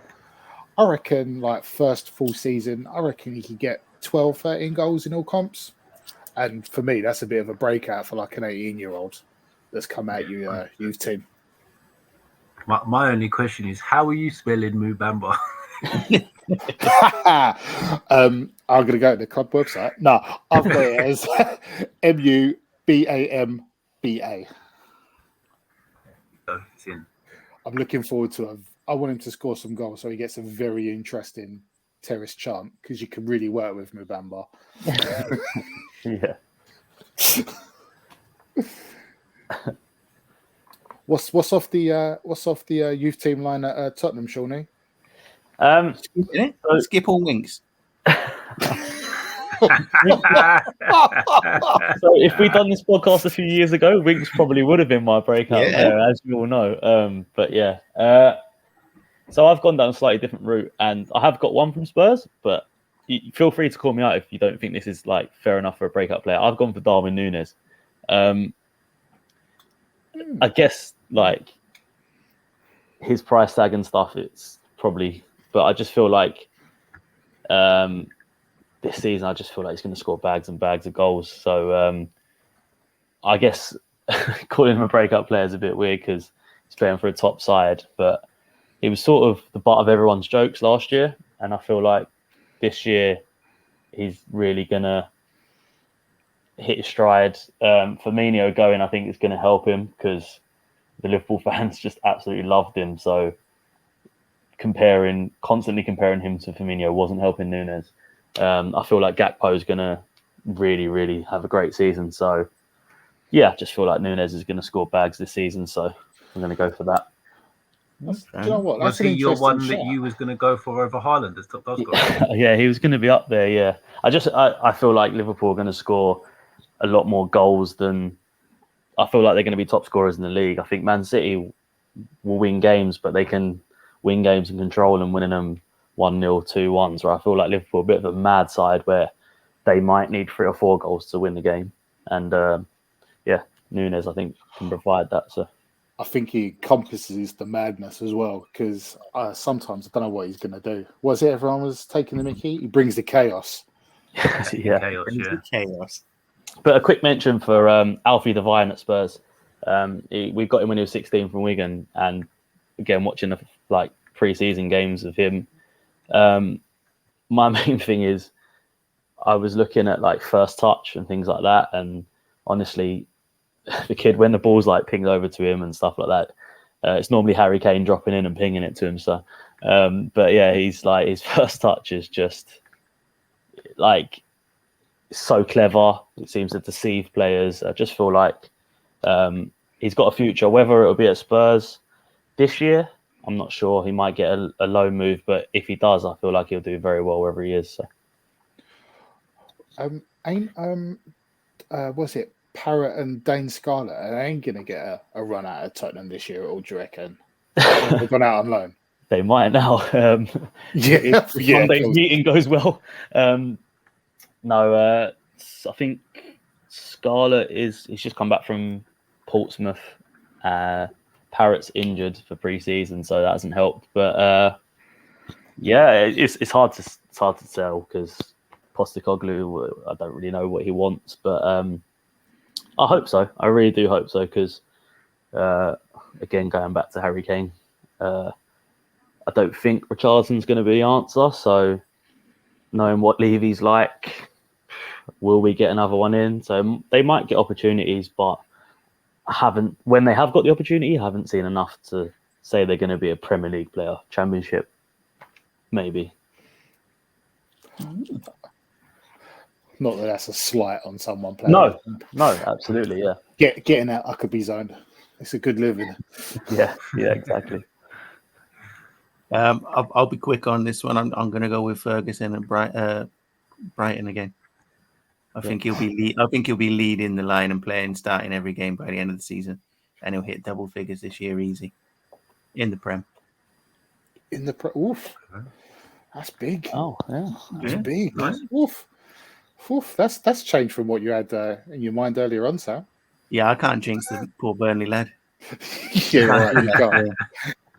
I reckon like first full season, I reckon he could get 12, 13 goals in all comps. And for me, that's a bit of a breakout for like an 18-year-old that's come out youth team. My only question is, how are you spelling Mubamba? I'm going to go to the club website. No, I've got it as Mubamba. I'm looking forward to it. I want him to score some goals so he gets a very interesting terrace chant because you can really work with Mubamba. Yeah. What's off the youth team line at Tottenham, Shawnee? Skip all Winks. So if we'd done this podcast a few years ago, Winks probably would have been my breakout player, as you all know. But yeah, so I've gone down a slightly different route, and I have got one from Spurs. But feel free to call me out if you don't think this is like fair enough for a breakout player. I've gone for Darwin Núñez. I guess like his price tag and stuff, it's probably, but I just feel like this season, I just feel like he's going to score bags and bags of goals. So I guess calling him a breakout player is a bit weird because he's playing for a top side, but he was sort of the butt of everyone's jokes last year. And I feel like this year he's really going to hit his stride. Firmino going, I think, is going to help him because the Liverpool fans just absolutely loved him. So constantly comparing him to Firmino wasn't helping Núñez. I feel like Gakpo is going to really, really have a great season. So, yeah, I just feel like Núñez is going to score bags this season. So I'm going to go for that. Do you know what? Was he your one that you was going to go for over Haaland as top goal scorer? Yeah, he was going to be up there, yeah. I feel like Liverpool are going to score a lot more goals than... I feel like they're going to be top scorers in the league. I think Man City will win games, but they can win games and control them, winning them 1-0, 2-1s, where I feel like Liverpool are a bit of a mad side where they might need 3 or 4 goals to win the game. And, Núñez, I think, can provide that, so... I think he encompasses the madness as well because sometimes I don't know what he's going to do. Was it everyone was taking the mickey? He brings the chaos. Chaos. But a quick mention for Alfie Devine at Spurs. We got him when he was 16 from Wigan, and again watching the pre-season games of him. My main thing is I was looking at like first touch and things like that, and honestly, the kid, when the ball's like pinged over to him and stuff like that, it's normally Harry Kane dropping in and pinging it to him. So, but yeah, he's like, his first touch is just like so clever. It seems to deceive players. I just feel like he's got a future. Whether it'll be at Spurs this year, I'm not sure. He might get a loan move, but if he does, I feel like he'll do very well wherever he is. So. Was it Parrott and Dane Scarlett? And they ain't gonna get a run out of Tottenham this year, or do you reckon? They've gone out on loan. They might now. If Monday's meeting goes well. I think Scarlett he's just come back from Portsmouth. Parrott's injured for pre-season, so that hasn't helped. But it's hard to tell because Postecoglou, I don't really know what he wants, but I hope so. I really do hope so because again, going back to Harry Kane, I don't think Richardson's going to be the answer. So knowing what Levy's like, will we get another one in? So they might get opportunities, but when they have got the opportunity, I haven't seen enough to say they're going to be a Premier League player. Championship, maybe. Not that that's a slight on someone playing. No, absolutely, yeah. Getting out Huckabee zone. It's a good living. Yeah, exactly. I'll be quick on this one. I'm going to go with Ferguson and Brighton again. I think he'll be leading the line and starting every game by the end of the season, and he'll hit double figures this year easy in the Prem. Oof, that's big. Oh, yeah, that's big. Nice. Oof, that's changed from what you had in your mind earlier on, Sam. Yeah, I can't jinx the poor Burnley lad. Yeah, right. You can't.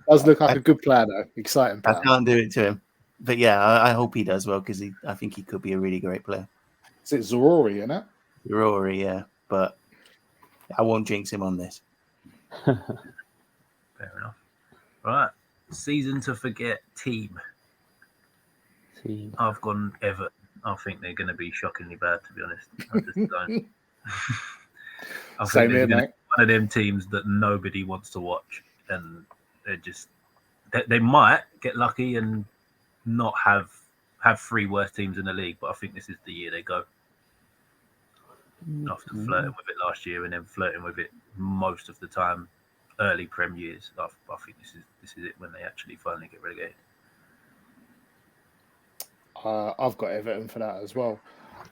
Does look like a good player, though. Exciting player. I can't do it to him. But yeah, I hope he does well because I think he could be a really great player. Is it Zorori, isn't it? Rory, yeah. But I won't jinx him on this. Fair enough. Right. Season to forget team. I've gone Everton. I think they're going to be shockingly bad, to be honest. I just don't. I think they're one of them teams that nobody wants to watch. And they're just... They might get lucky and not have 3 worst teams in the league, but I think this is the year they go. After flirting with it last year and then flirting with it most of the time, early Prem years, I think this is it when they actually finally get relegated. I've got Everton for that as well.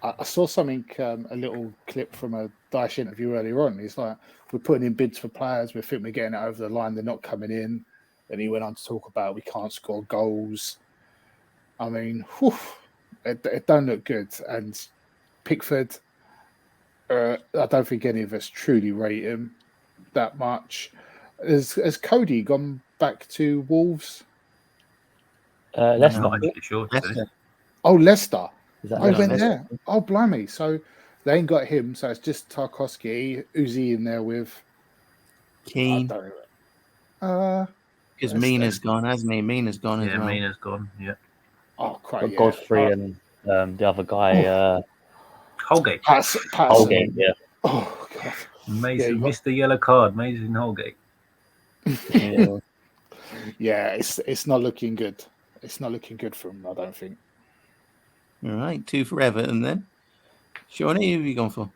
I saw something, a little clip from a Dyche interview earlier on. He's like, we're putting in bids for players. We think we're getting it over the line. They're not coming in. Then he went on to talk about we can't score goals. I mean, it don't look good. And Pickford, I don't think any of us truly rate him that much. Has Cody gone back to Wolves? Leicester. Not actually sure. Leicester. Oh, Leicester. I went Leicester? there. Oh, blimey. So they ain't got him. So it's just Tarkowski. Who's he in there with? Keane. Because Mina's gone, hasn't he? Mina's gone as well. Yeah, Mina's gone. Yeah. Oh, crap. Godfrey and the other guy. Holgate. Patterson. Holgate, yeah. Oh, God. Amazing. Missed the yellow card. Amazing Holgate. Yeah, it's not looking good. It's not looking good for him, I don't think. All right, 2 for Everton then. Shawnee, who have you gone for?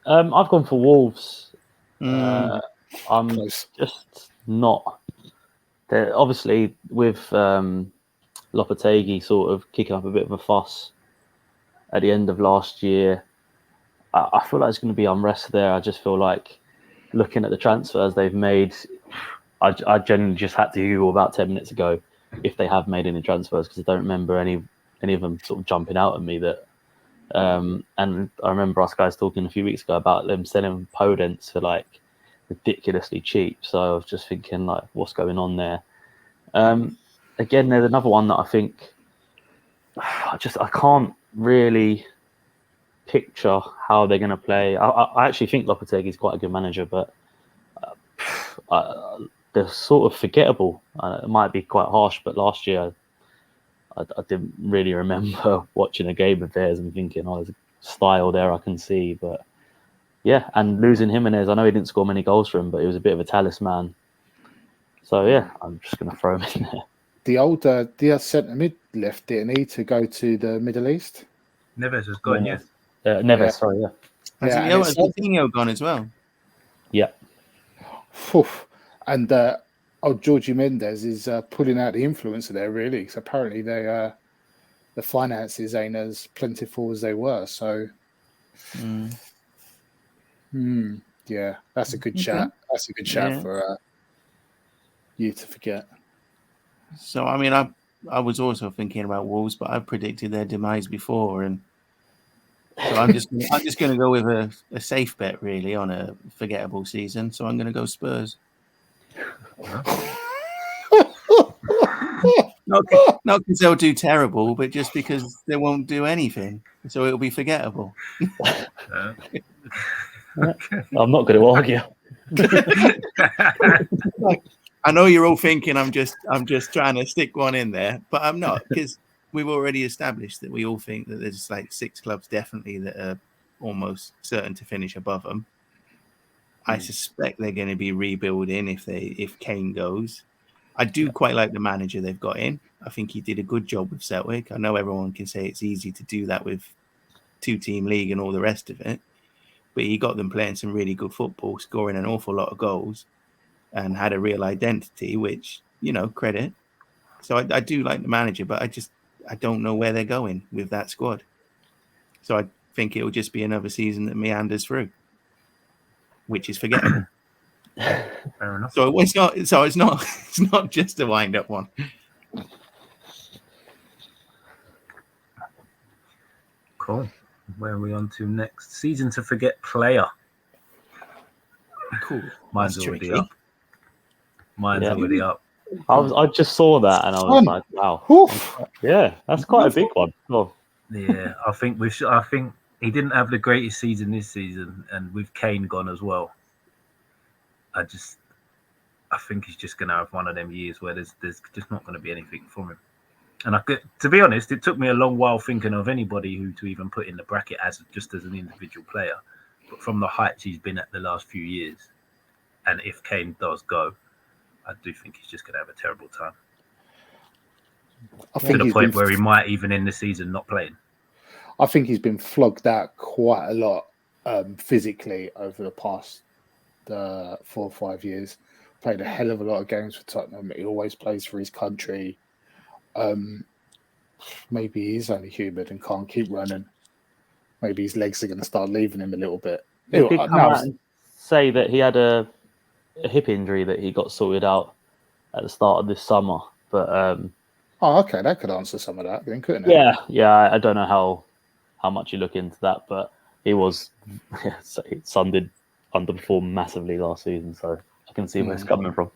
I've gone for Wolves. I'm Close. just not. Obviously, with Lopetegui sort of kicking up a bit of a fuss at the end of last year, I feel like there's going to be unrest there. I just feel like looking at the transfers they've made, I genuinely just had to Google about 10 minutes ago if they have made any transfers because I don't remember any of them sort of jumping out at me. That and I remember us guys talking a few weeks ago about them selling Podence for like ridiculously cheap. So I was just thinking like, what's going on there? Again, there's another one that I think I can't really picture how they're going to play. I actually think Lopetegui is quite a good manager, but they're sort of forgettable. It might be quite harsh, but last year I didn't really remember watching a game of theirs and thinking, there's a style there I can see. But yeah, and losing Jimenez, I know he didn't score many goals for him, but he was a bit of a talisman. So yeah, I'm just going to throw him in there. The old centre mid left, didn't he, to go to the Middle East? Neves has gone, yes. Neves, sorry, yeah. Has Coutinho gone as well? Yeah. And Georgie Mendes is pulling out the influencer there, really. Because apparently the finances ain't as plentiful as they were. So, yeah, that's a good chat. That's a good chat for you to forget. So, I mean, I was also thinking about Wolves, but I predicted their demise before, and so I'm just going to go with a safe bet, really, on a forgettable season. So I'm going to go Spurs. Not because they'll do terrible, but just because they won't do anything, so it'll be forgettable. I'm not going to argue. I know you're all thinking I'm just trying to stick one in there, but I'm not, because we've already established that we all think that there's like 6 clubs definitely that are almost certain to finish above them. I suspect they're going to be rebuilding if Kane goes. I do quite like the manager they've got in. I think he did a good job with Celtic. I know everyone can say it's easy to do that with 2-team league and all the rest of it, but he got them playing some really good football, scoring an awful lot of goals, and had a real identity, which, credit. So I do like the manager, but I don't know where they're going with that squad. So I think it will just be another season that meanders through, which is forgettable. Fair enough. So it's not just a wind-up one. Cool. Where are we on to next? Season to forget player. Cool. Mine's That's already tricky. up. Mine's already up. I just saw that and I was like, wow. Yeah, that's quite a big one. Oh. Yeah, I think he didn't have the greatest season this season, and with Kane gone as well, I think he's just going to have one of them years where there's just not going to be anything from him. And to be honest, it took me a long while thinking of anybody who to even put in the bracket as an individual player. But from the heights he's been at the last few years, and if Kane does go, I do think he's just going to have a terrible time. To the point where he might even end the season not playing. I think he's been flogged out quite a lot physically over the past 4 or 5 years. Played a hell of a lot of games for Tottenham. He always plays for his country. Maybe he's only human and can't keep running. Maybe his legs are going to start leaving him a little bit. He did come out and say that he had a hip injury that he got sorted out at the start of this summer. But okay, that could answer some of that, then, couldn't it? Yeah. I don't know how much you look into that, but he was Son did underperform massively last season, so I can see where it's coming from.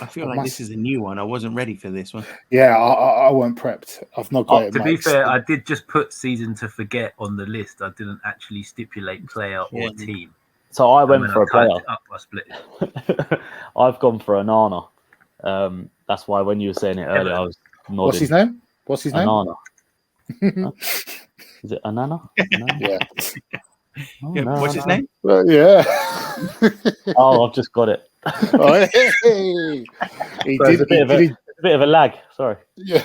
I feel like this is a new one. I wasn't ready for this one. Yeah, I weren't prepped. I've not got it. To be fair, I did just put season to forget on the list. I didn't actually stipulate player or team. So I went for a player. I split it. I've gone for Onana. That's why when you were saying it earlier, I was nodding. What's his name? Onana. Is it Onana? Yeah. What's his name? Yeah. I've just got it. It's a bit of a lag. Sorry. Yeah.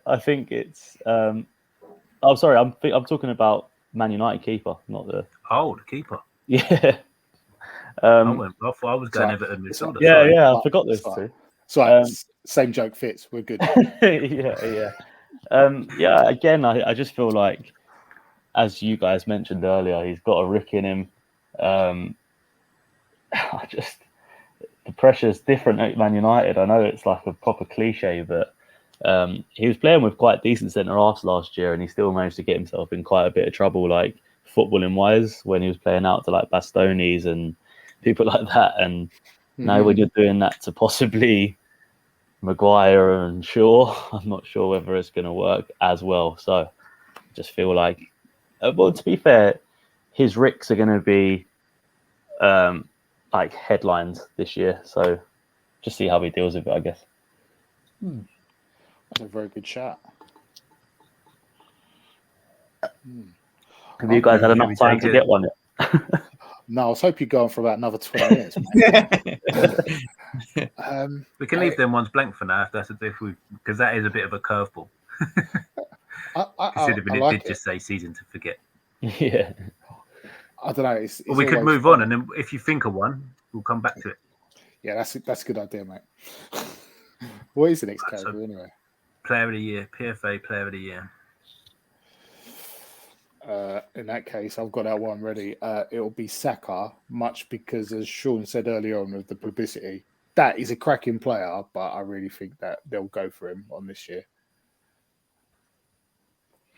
I think it's. I'm sorry. I'm talking about Man United keeper, not the. Oh, the keeper. Yeah. I was going Everton midfielder. Yeah. I forgot this too. So same joke fits. We're good. Yeah. Again, I just feel like, as you guys mentioned earlier, he's got a rick in him. The pressure's different at Man United. I know it's like a proper cliche, but he was playing with quite decent centre halves last year, and he still managed to get himself in quite a bit of trouble, like footballing wise, when he was playing out to like Bastonis and people like that. And now when you're doing that to possibly Maguire and Shaw, I'm not sure whether it's going to work as well. So I just feel like, well, to be fair, his ricks are going to be like headlines this year. So just see how he deals with it, I guess. That's a very good shot. Have you guys had enough time to get one yet? No, I was hoping you'd go on for about another 20 minutes. We can leave them ones blank for now, because that is a bit of a curveball. Considering it did just say season to forget. Yeah. I don't know. We could move on, and then if you think of one, we'll come back to it. Yeah, that's a good idea, mate. What is the next category anyway? Player of the Year, PFA Player of the Year. In that case, I've got that one ready. It'll be Saka, much because, as Sean said earlier on with the publicity, that is a cracking player, but I really think that they'll go for him on this year.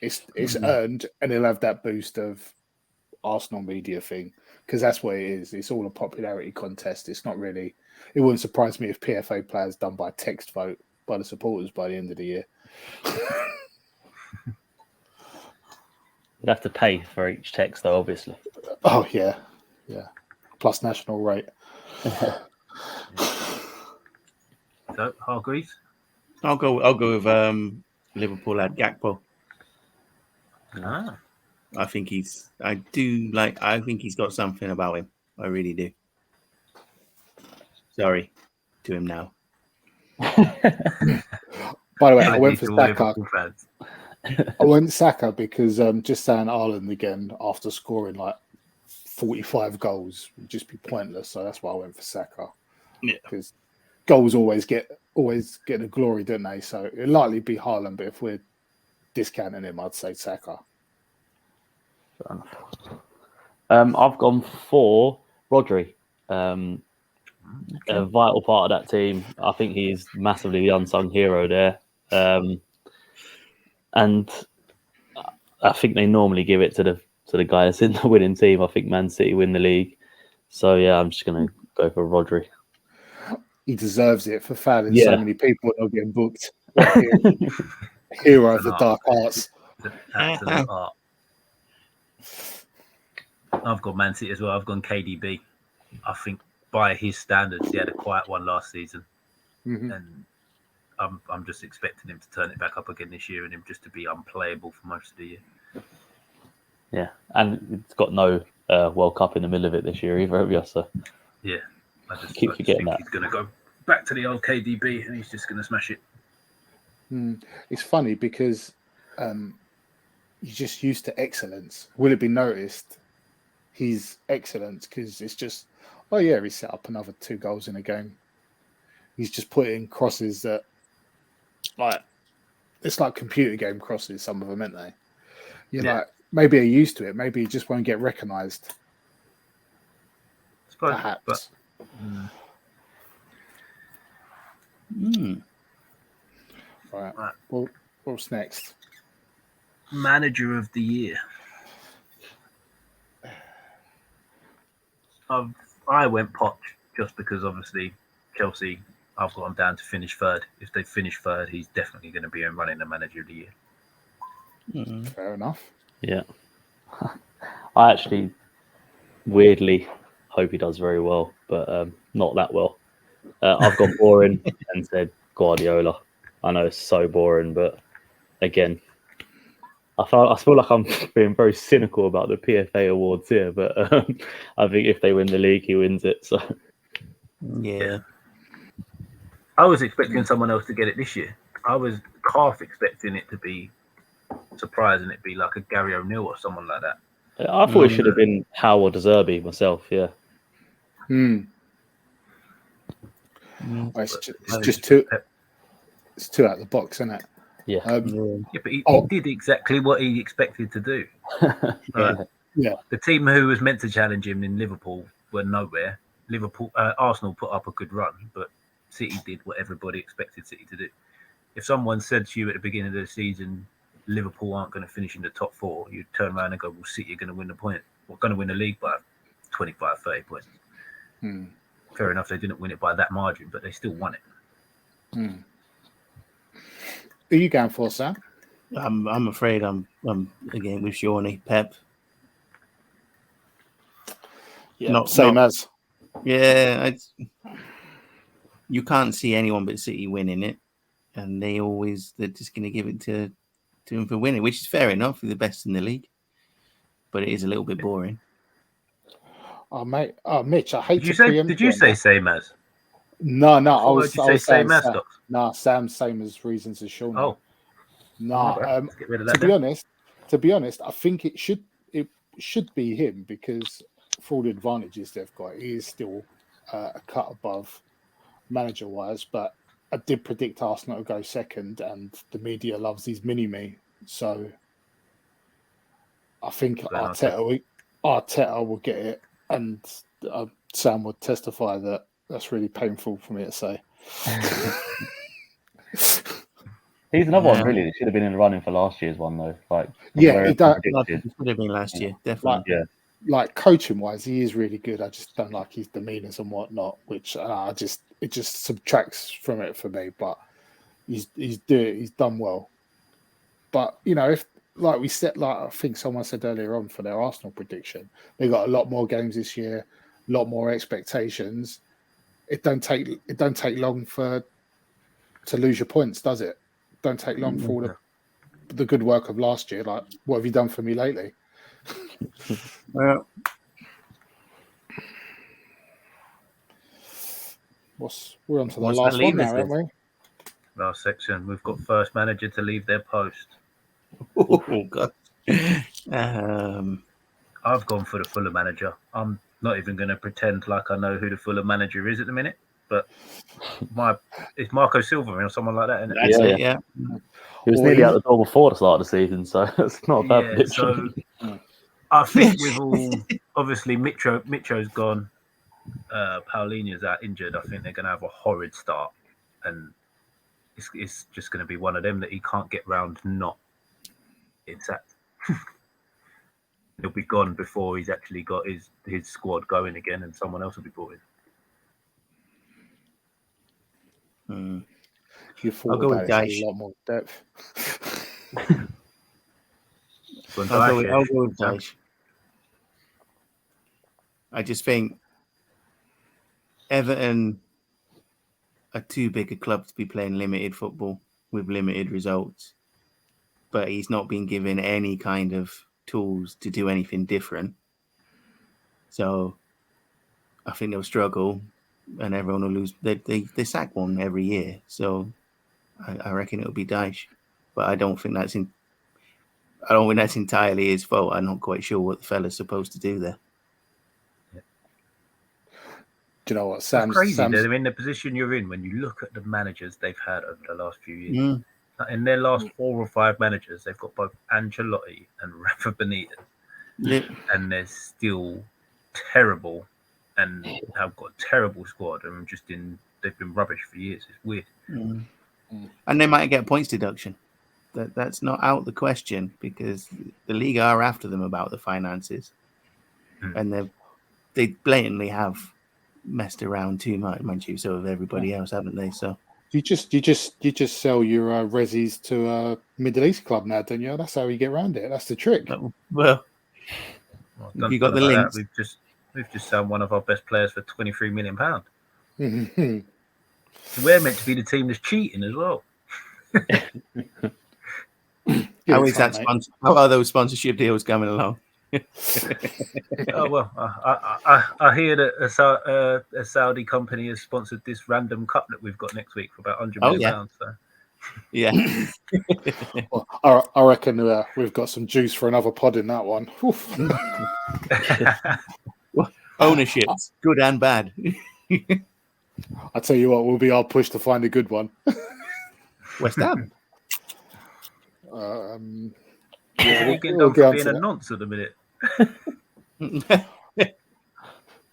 It's earned, and he'll have that boost of Arsenal media thing, because that's what it is. It's all a popularity contest. It's not really. It wouldn't surprise me if PFA players done by text vote by the supporters by the end of the year. You'd have to pay for each text, though, obviously. Oh yeah. Plus national rate. So Hargreaves. I'll go with Liverpool at Gakpo. I think he's got something about him. I really do. Sorry to him now. By the way, I went for Saka. I went Saka because just saying Ireland again after scoring like 45 goals would just be pointless. So that's why I went for Saka. Yeah. Because goals always get the glory, don't they? So it'll likely be Haaland, but if we're discounting him, I'd say Saka. Fair enough. I've gone for Rodri. A vital part of that team. I think he's massively the unsung hero there. And I think they normally give it to to the guy that's in the winning team. I think Man City win the league. So yeah, I'm just gonna go for Rodri. He deserves it for fouling so many people and not getting booked. Hero of the dark arts. Absolute art. I've got Man City as well. I've gone KDB. I think by his standards, he had a quiet one last season, and I'm just expecting him to turn it back up again this year, and him just to be unplayable for most of the year. Yeah, and it's got no World Cup in the middle of it this year either, have you? So yeah, I just keep forgetting that he's going to go back to the old KDB, and he's just going to smash it. It's funny because you're just used to excellence. Will it be noticed? He's excellent because it's just, oh yeah, he set up another 2 goals in a game. He's just putting crosses that, like, it's like computer game crosses. Some of them, aren't they? You're like, maybe you're used to it. Maybe he just won't get recognised. Perhaps. Right. Well, what's next? Manager of the year. I went Poch just because obviously Chelsea, I've got them down to finish third. If they finish third, he's definitely going to be in running the manager of the year. Fair enough. Yeah. I actually weirdly hope he does very well, but not that well. I've gone boring and said Guardiola. I know it's so boring, but again, I feel like I'm being very cynical about the PFA awards here, but I think if they win the league, he wins it. So yeah. I was expecting someone else to get it this year. I was half expecting it to be surprising. It'd be like a Gary O'Neill or someone like that. I thought it should have been Howe or De Zerbi myself. Yeah. It's just too. It's too out of the box, isn't it? Yeah. But he did exactly what he expected to do. Yeah. The team who was meant to challenge him in Liverpool were nowhere. Arsenal put up a good run, but City did what everybody expected City to do. If someone said to you at the beginning of the season, Liverpool aren't going to finish in the top 4, you'd turn around and go, well, City are going to win the point. We're going to win the league by 25, 30 points. Fair enough, they didn't win it by that margin, but they still won it. Who are you going for, Sam? I'm afraid I'm again with Shawnee. Pep. Yeah, same as. Yeah, you can't see anyone but City winning it, and they're just going to give it to him for winning, which is fair enough. He's the best in the league, but it is a little bit boring. Oh mate, Mitch, I hate to preempt. Did you say same as? No, I was saying same as. No, Sam's same as reasons as Shawnee. Oh, no. Get rid of that, to be honest, I think it should be him because for all the advantages they've got, he is still a cut above manager-wise. But I did predict Arsenal to go second, and the media loves these mini-me. So I think Arteta will get it, and Sam would testify that that's really painful for me to say. He's another one, really. That should have been in the running for last year's one, though. He does. It should have been last year, definitely. Like coaching wise, he is really good. I just don't like his demeanors and whatnot, which it just subtracts from it for me. But he's done well. But if like we said, like I think someone said earlier on for their Arsenal prediction, they got a lot more games this year, a lot more expectations. It don't take long to lose your points, does it? Don't take long for all the good work of last year. Like, what have you done for me lately? Well, we're on to the last one now, aren't we? Last section. We've got first manager to leave their post. Oh God. I've gone for the Fulham manager. I'm not even going to pretend like I know who the Fulham manager is at the minute, but it's Marco Silva or someone like that, isn't it? That's it, yeah. He was nearly out the door before the start of the season, so it's not a bad prediction. So I think with all obviously Mitro's gone, Paulinho's out injured. I think they're going to have a horrid start, and it's just going to be one of them that he can't get round not in sacked. He'll be gone before he's actually got his squad going again, and someone else will be brought in. You thought I'll go about with it, Dyche. a lot more depth. I'll go with Dyche. I just think Everton are too big a club to be playing limited football with limited results. But he's not been given any kind of tools to do anything different. So I think they'll struggle and everyone will lose. They sack one every year. So I reckon it'll be Dyche. But I don't think that's entirely his fault. I'm not quite sure what the fella's supposed to do there. Do you know what? Sam's crazy. They're in the position you're in when you look at the managers they've had over the last few years. Mm. In their last 4 or 5 managers, they've got both Ancelotti and Rafa Benitez. Yeah. And they're still terrible and have got a terrible squad and they've been rubbish for years. It's weird. Mm. And they might get points deduction. That's not out the question because the league are after them about the finances. And they blatantly have messed around too much, mind you, so have everybody else, haven't they? So you just sell your resis to a Middle East club now, don't you? That's how you get around it. That's the trick. Well, you got the links. We've just sold one of our best players for £23 million. So we're meant to be the team that's cheating as well. How is that? How are those sponsorship deals coming along? Oh well, I hear that a Saudi company has sponsored this random cup that we've got next week for about £100 million. So. Yeah. Well, I reckon we've got some juice for another pod in that one. Ownerships, good and bad. I tell you what, we'll be our push to find a good one. West Ham. We're getting done for being a nonce at the minute.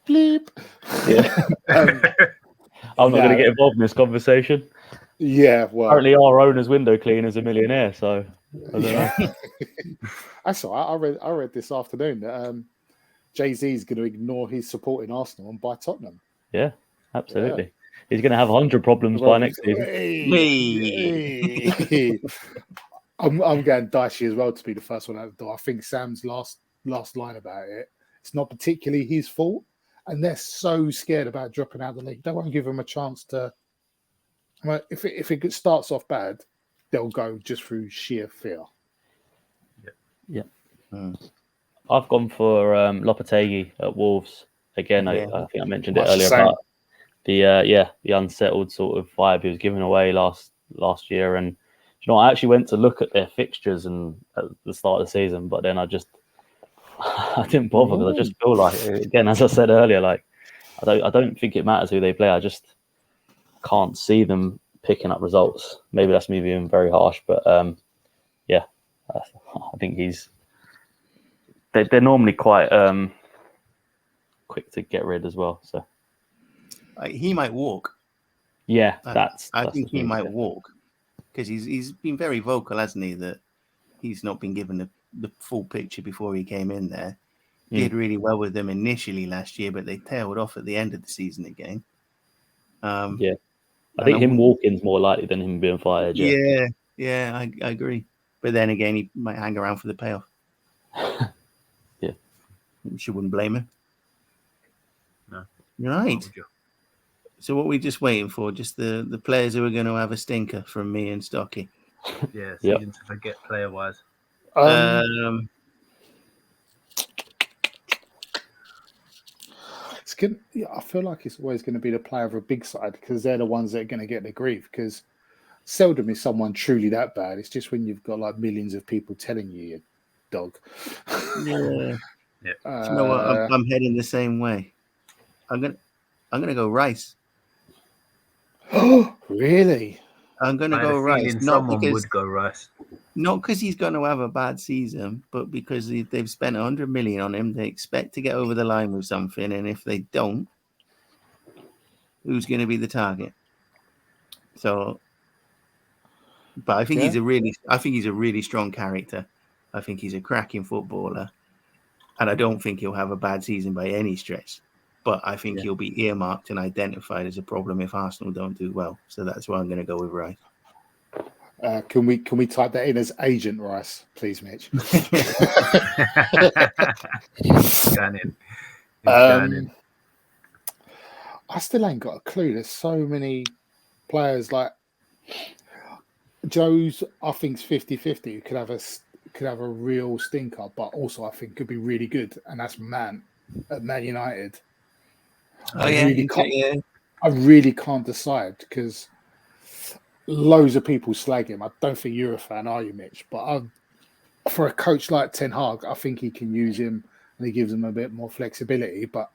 Bleep. Yeah. I'm not going to get involved in this conversation. Yeah, well, apparently our owner's window cleaner is a millionaire, so I don't know. That's all right. I read this afternoon that Jay-Z is going to ignore his support in Arsenal and buy Tottenham. Yeah, absolutely. Yeah. He's going to have 100 problems by next season. I'm going Dicey as well to be the first one out the door. I think Sam's last line about it, it's not particularly his fault, and they're so scared about dropping out of the league. They won't give him a chance to. Well, if it starts off bad, they'll go just through sheer fear. Yeah. I've gone for Lopetegui at Wolves again. I think I mentioned it earlier about the unsettled sort of vibe he was giving away last year. And you know, I actually went to look at their fixtures and at the start of the season, but then I didn't bother because I just feel like, again, as I said earlier, like I don't think it matters who they play. I just can't see them picking up results. Maybe that's me being very harsh, but I think they're normally quite quick to get rid as well. So he might walk. Yeah, I think he might walk because he's been very vocal, hasn't he? That he's not been given the full picture before he came in there. Did really well with them initially last year, but they tailed off at the end of the season again. I think him walking's more likely than him being fired. Yeah, I agree. But then again, he might hang around for the payoff. Yeah. You wouldn't blame him. No. Right. So what are we just waiting for? Just the players who are going to have a stinker from me and Stocky. Yeah, season to forget player-wise. It's good. I feel like it's always going to be the player of a big side because they're the ones that are going to get the grief. Because seldom is someone truly that bad. It's just when you've got like millions of people telling you dog. Yeah. You know what? I'm heading the same way. I'm gonna go Rice. Oh, really? I'm gonna go Rice. Would go Rice. Not because he's going to have a bad season, but because they've spent 100 million on him. They expect to get over the line with something, and if they don't, who's going to be the target? So, but I think he's a really strong character. I think he's a cracking footballer. and I don't think he'll have a bad season by any stretch. But I think he'll be earmarked and identified as a problem if Arsenal don't do well. So that's why I'm going to go with Rice. Can we type that in as Agent Rice, please, Mitch? I still ain't got a clue. There's so many players like Joe's. I think's 50-50. Could have a real stinker, but also I think could be really good, and that's Man at Man United. I really can't decide because loads of people slag him. I don't think you're a fan, are you, Mitch? But for a coach like Ten Hag, I think he can use him and he gives him a bit more flexibility. But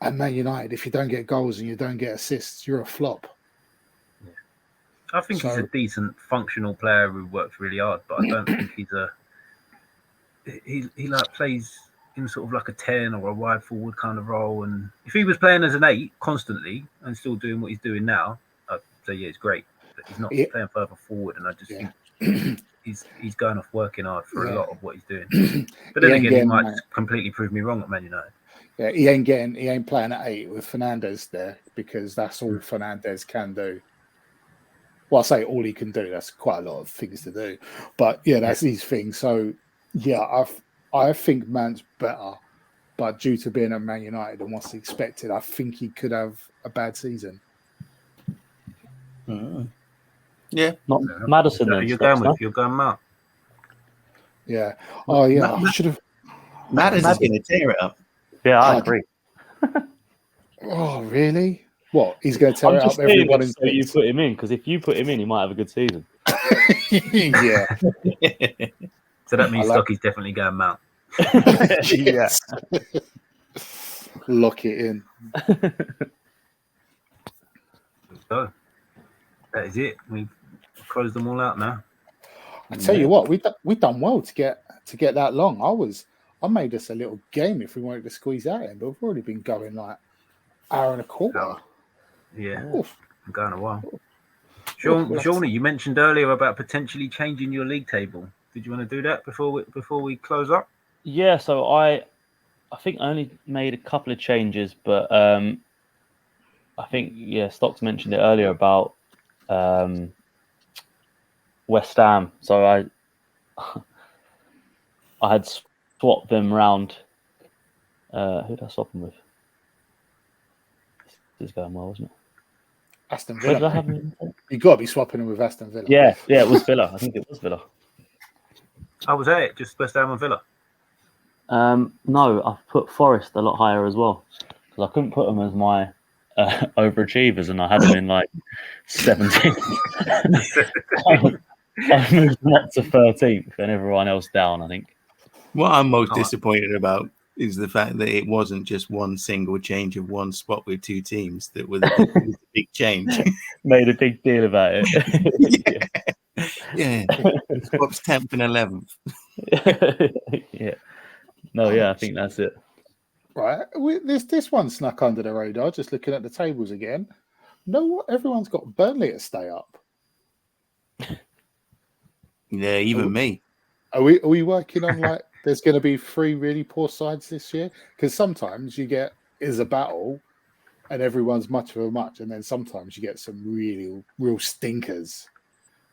at Man United, if you don't get goals and you don't get assists, you're a flop. Yeah. I think he's a decent functional player who works really hard, but I don't think he like plays in sort of like a 10 or a wide forward kind of role. And if he was playing as an 8 constantly and still doing what he's doing now, I'd say it's great. But he's not playing further forward, and I just think he's going off working hard for a lot of what he's doing. But then again, he might completely prove me wrong at Man United. Yeah, he ain't playing at 8 with Fernandes there because that's all Fernandes can do. Well, I say all he can do. That's quite a lot of things to do, but that's his thing. So I think Man's better, but due to being at Man United and what's expected, I think he could have a bad season. Yeah, not Maddison. So you're going Mount. Yeah. Oh yeah. I should have. Maddison's going to tear it up. Yeah, I agree. Oh really? What? He's going to tear it up everyone. So you put him in because if you put him in, he might have a good season. Yeah. So that means Stocky's definitely going Mount. Yes. Lock it in. So that is it. We've closed them all out now. I tell you what, we've done well to get that long. I made us a little game if we wanted to squeeze that in, but we've already been going like hour and a quarter. Yeah, I'm going a while. Shawnee, you mentioned earlier about potentially changing your league table. Did you want to do that before we close up? Yeah, so I think I only made a couple of changes, but I think Stocks mentioned it earlier about West Ham. So I had swapped them round. Who did I swap them with? This is going well, wasn't it? Aston Villa. You've got to be swapping them with Aston Villa. Yeah, it was Villa. I think it was Villa. Oh, was that it? Just West Ham and Villa? No, I've put Forest a lot higher as well because I couldn't put them as my overachievers, and I had them in like 17th. I moved them up to 13th and everyone else down, I think. What I'm most disappointed about is the fact that it wasn't just one single change of one spot with two teams that was a big change. Made a big deal about it. Yeah. Swaps 10th and 11th. Yeah. No, I think that's it. Right. This one snuck under the radar, just looking at the tables again. No, everyone's got Burnley to stay up. Yeah, even me. Are we working on like there's going to be 3 really poor sides this year? Because sometimes you get is a battle and everyone's much of a much, and then sometimes you get some real stinkers.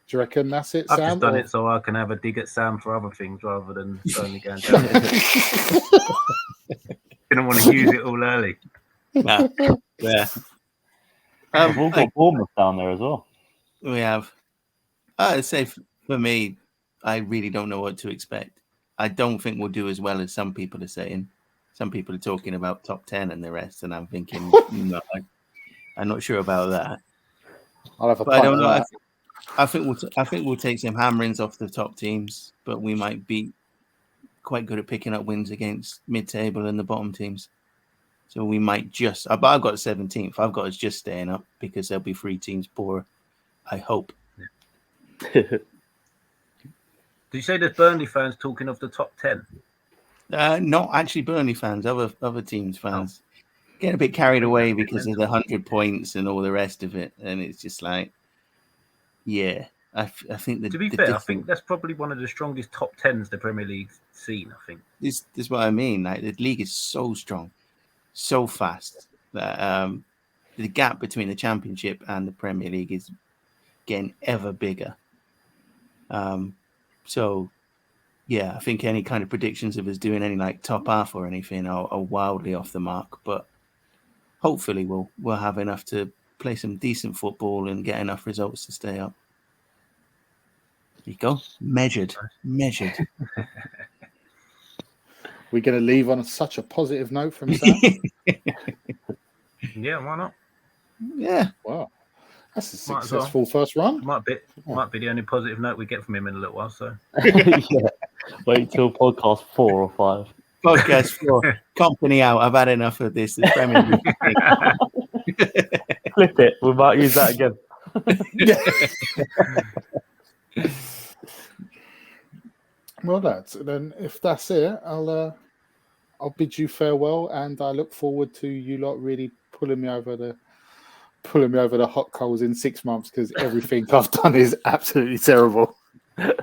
Do you reckon that's it, Sam? I've just done it so I can have a dig at Sam for other things rather than only going down. Didn't want to use it all early. Nah. Yeah. We've all got Bournemouth down there as well. We have. I'd say for me, I really don't know what to expect. I don't think we'll do as well as some people are saying. Some people are talking about top 10 and the rest, and I'm thinking, no, I'm not sure about that. I'll have a I don't know. I think we'll take some hammerings off the top teams, but we might be quite good at picking up wins against mid-table and the bottom teams. So we might just. But I've got 17th. I've got us just staying up because there'll be 3 teams poorer. I hope. Did you say there's Burnley fans talking of the top 10? Not actually Burnley fans. Other teams fans get a bit carried away because of the 100 points and all the rest of it, and it's just like. Yeah, I think that, to be fair, I think that's probably one of the strongest top 10s the Premier League's seen. I think this is what I mean. Like the league is so strong, so fast that the gap between the Championship and the Premier League is getting ever bigger. So yeah, I think any kind of predictions of us doing any like top half or anything are wildly off the mark. But hopefully we'll have enough to play some decent football and get enough results to stay up. There you go. Measured. We're going to leave on such a positive note from Sam. Yeah, why not? Yeah. Wow. That's a successful first run. Might be the only positive note we get from him in a little while. So Yeah. Wait till podcast 4 or 5. Podcast 4. Company out. I've had enough of this. The Premier League thing. Flip it. We might use that again. Well, then if that's it, I'll bid you farewell, and I look forward to you lot really pulling me over the hot coals in 6 months, because everything I've done is absolutely terrible.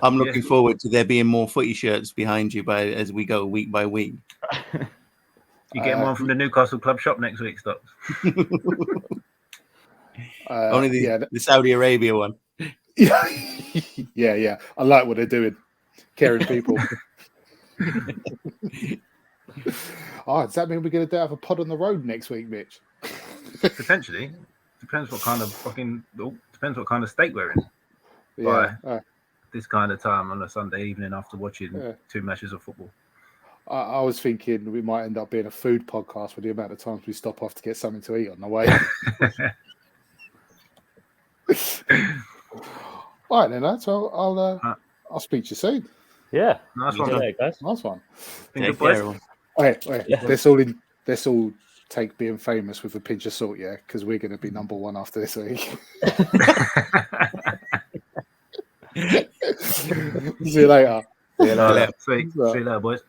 I'm looking forward to there being more footy shirts behind you as we go week by week. You getting one from the Newcastle Club shop next week, Stocks? Only the Saudi Arabia one. Yeah. I like what they're doing. Caring people. Does that mean we're going to have a pod on the road next week, Mitch? Potentially. Depends what kind of state we're in. Yeah. This kind of time on a Sunday evening after watching 2 matches of football. I was thinking we might end up being a food podcast with the amount of times we stop off to get something to eat on the way. All right, then, lads. So I'll speak to you soon. Yeah. Nice one, guys. Nice one. Take care. Wait. Let's all take being famous with a pinch of salt, yeah? Because we're going to be number 1 after this week. See you later. See you later, boys.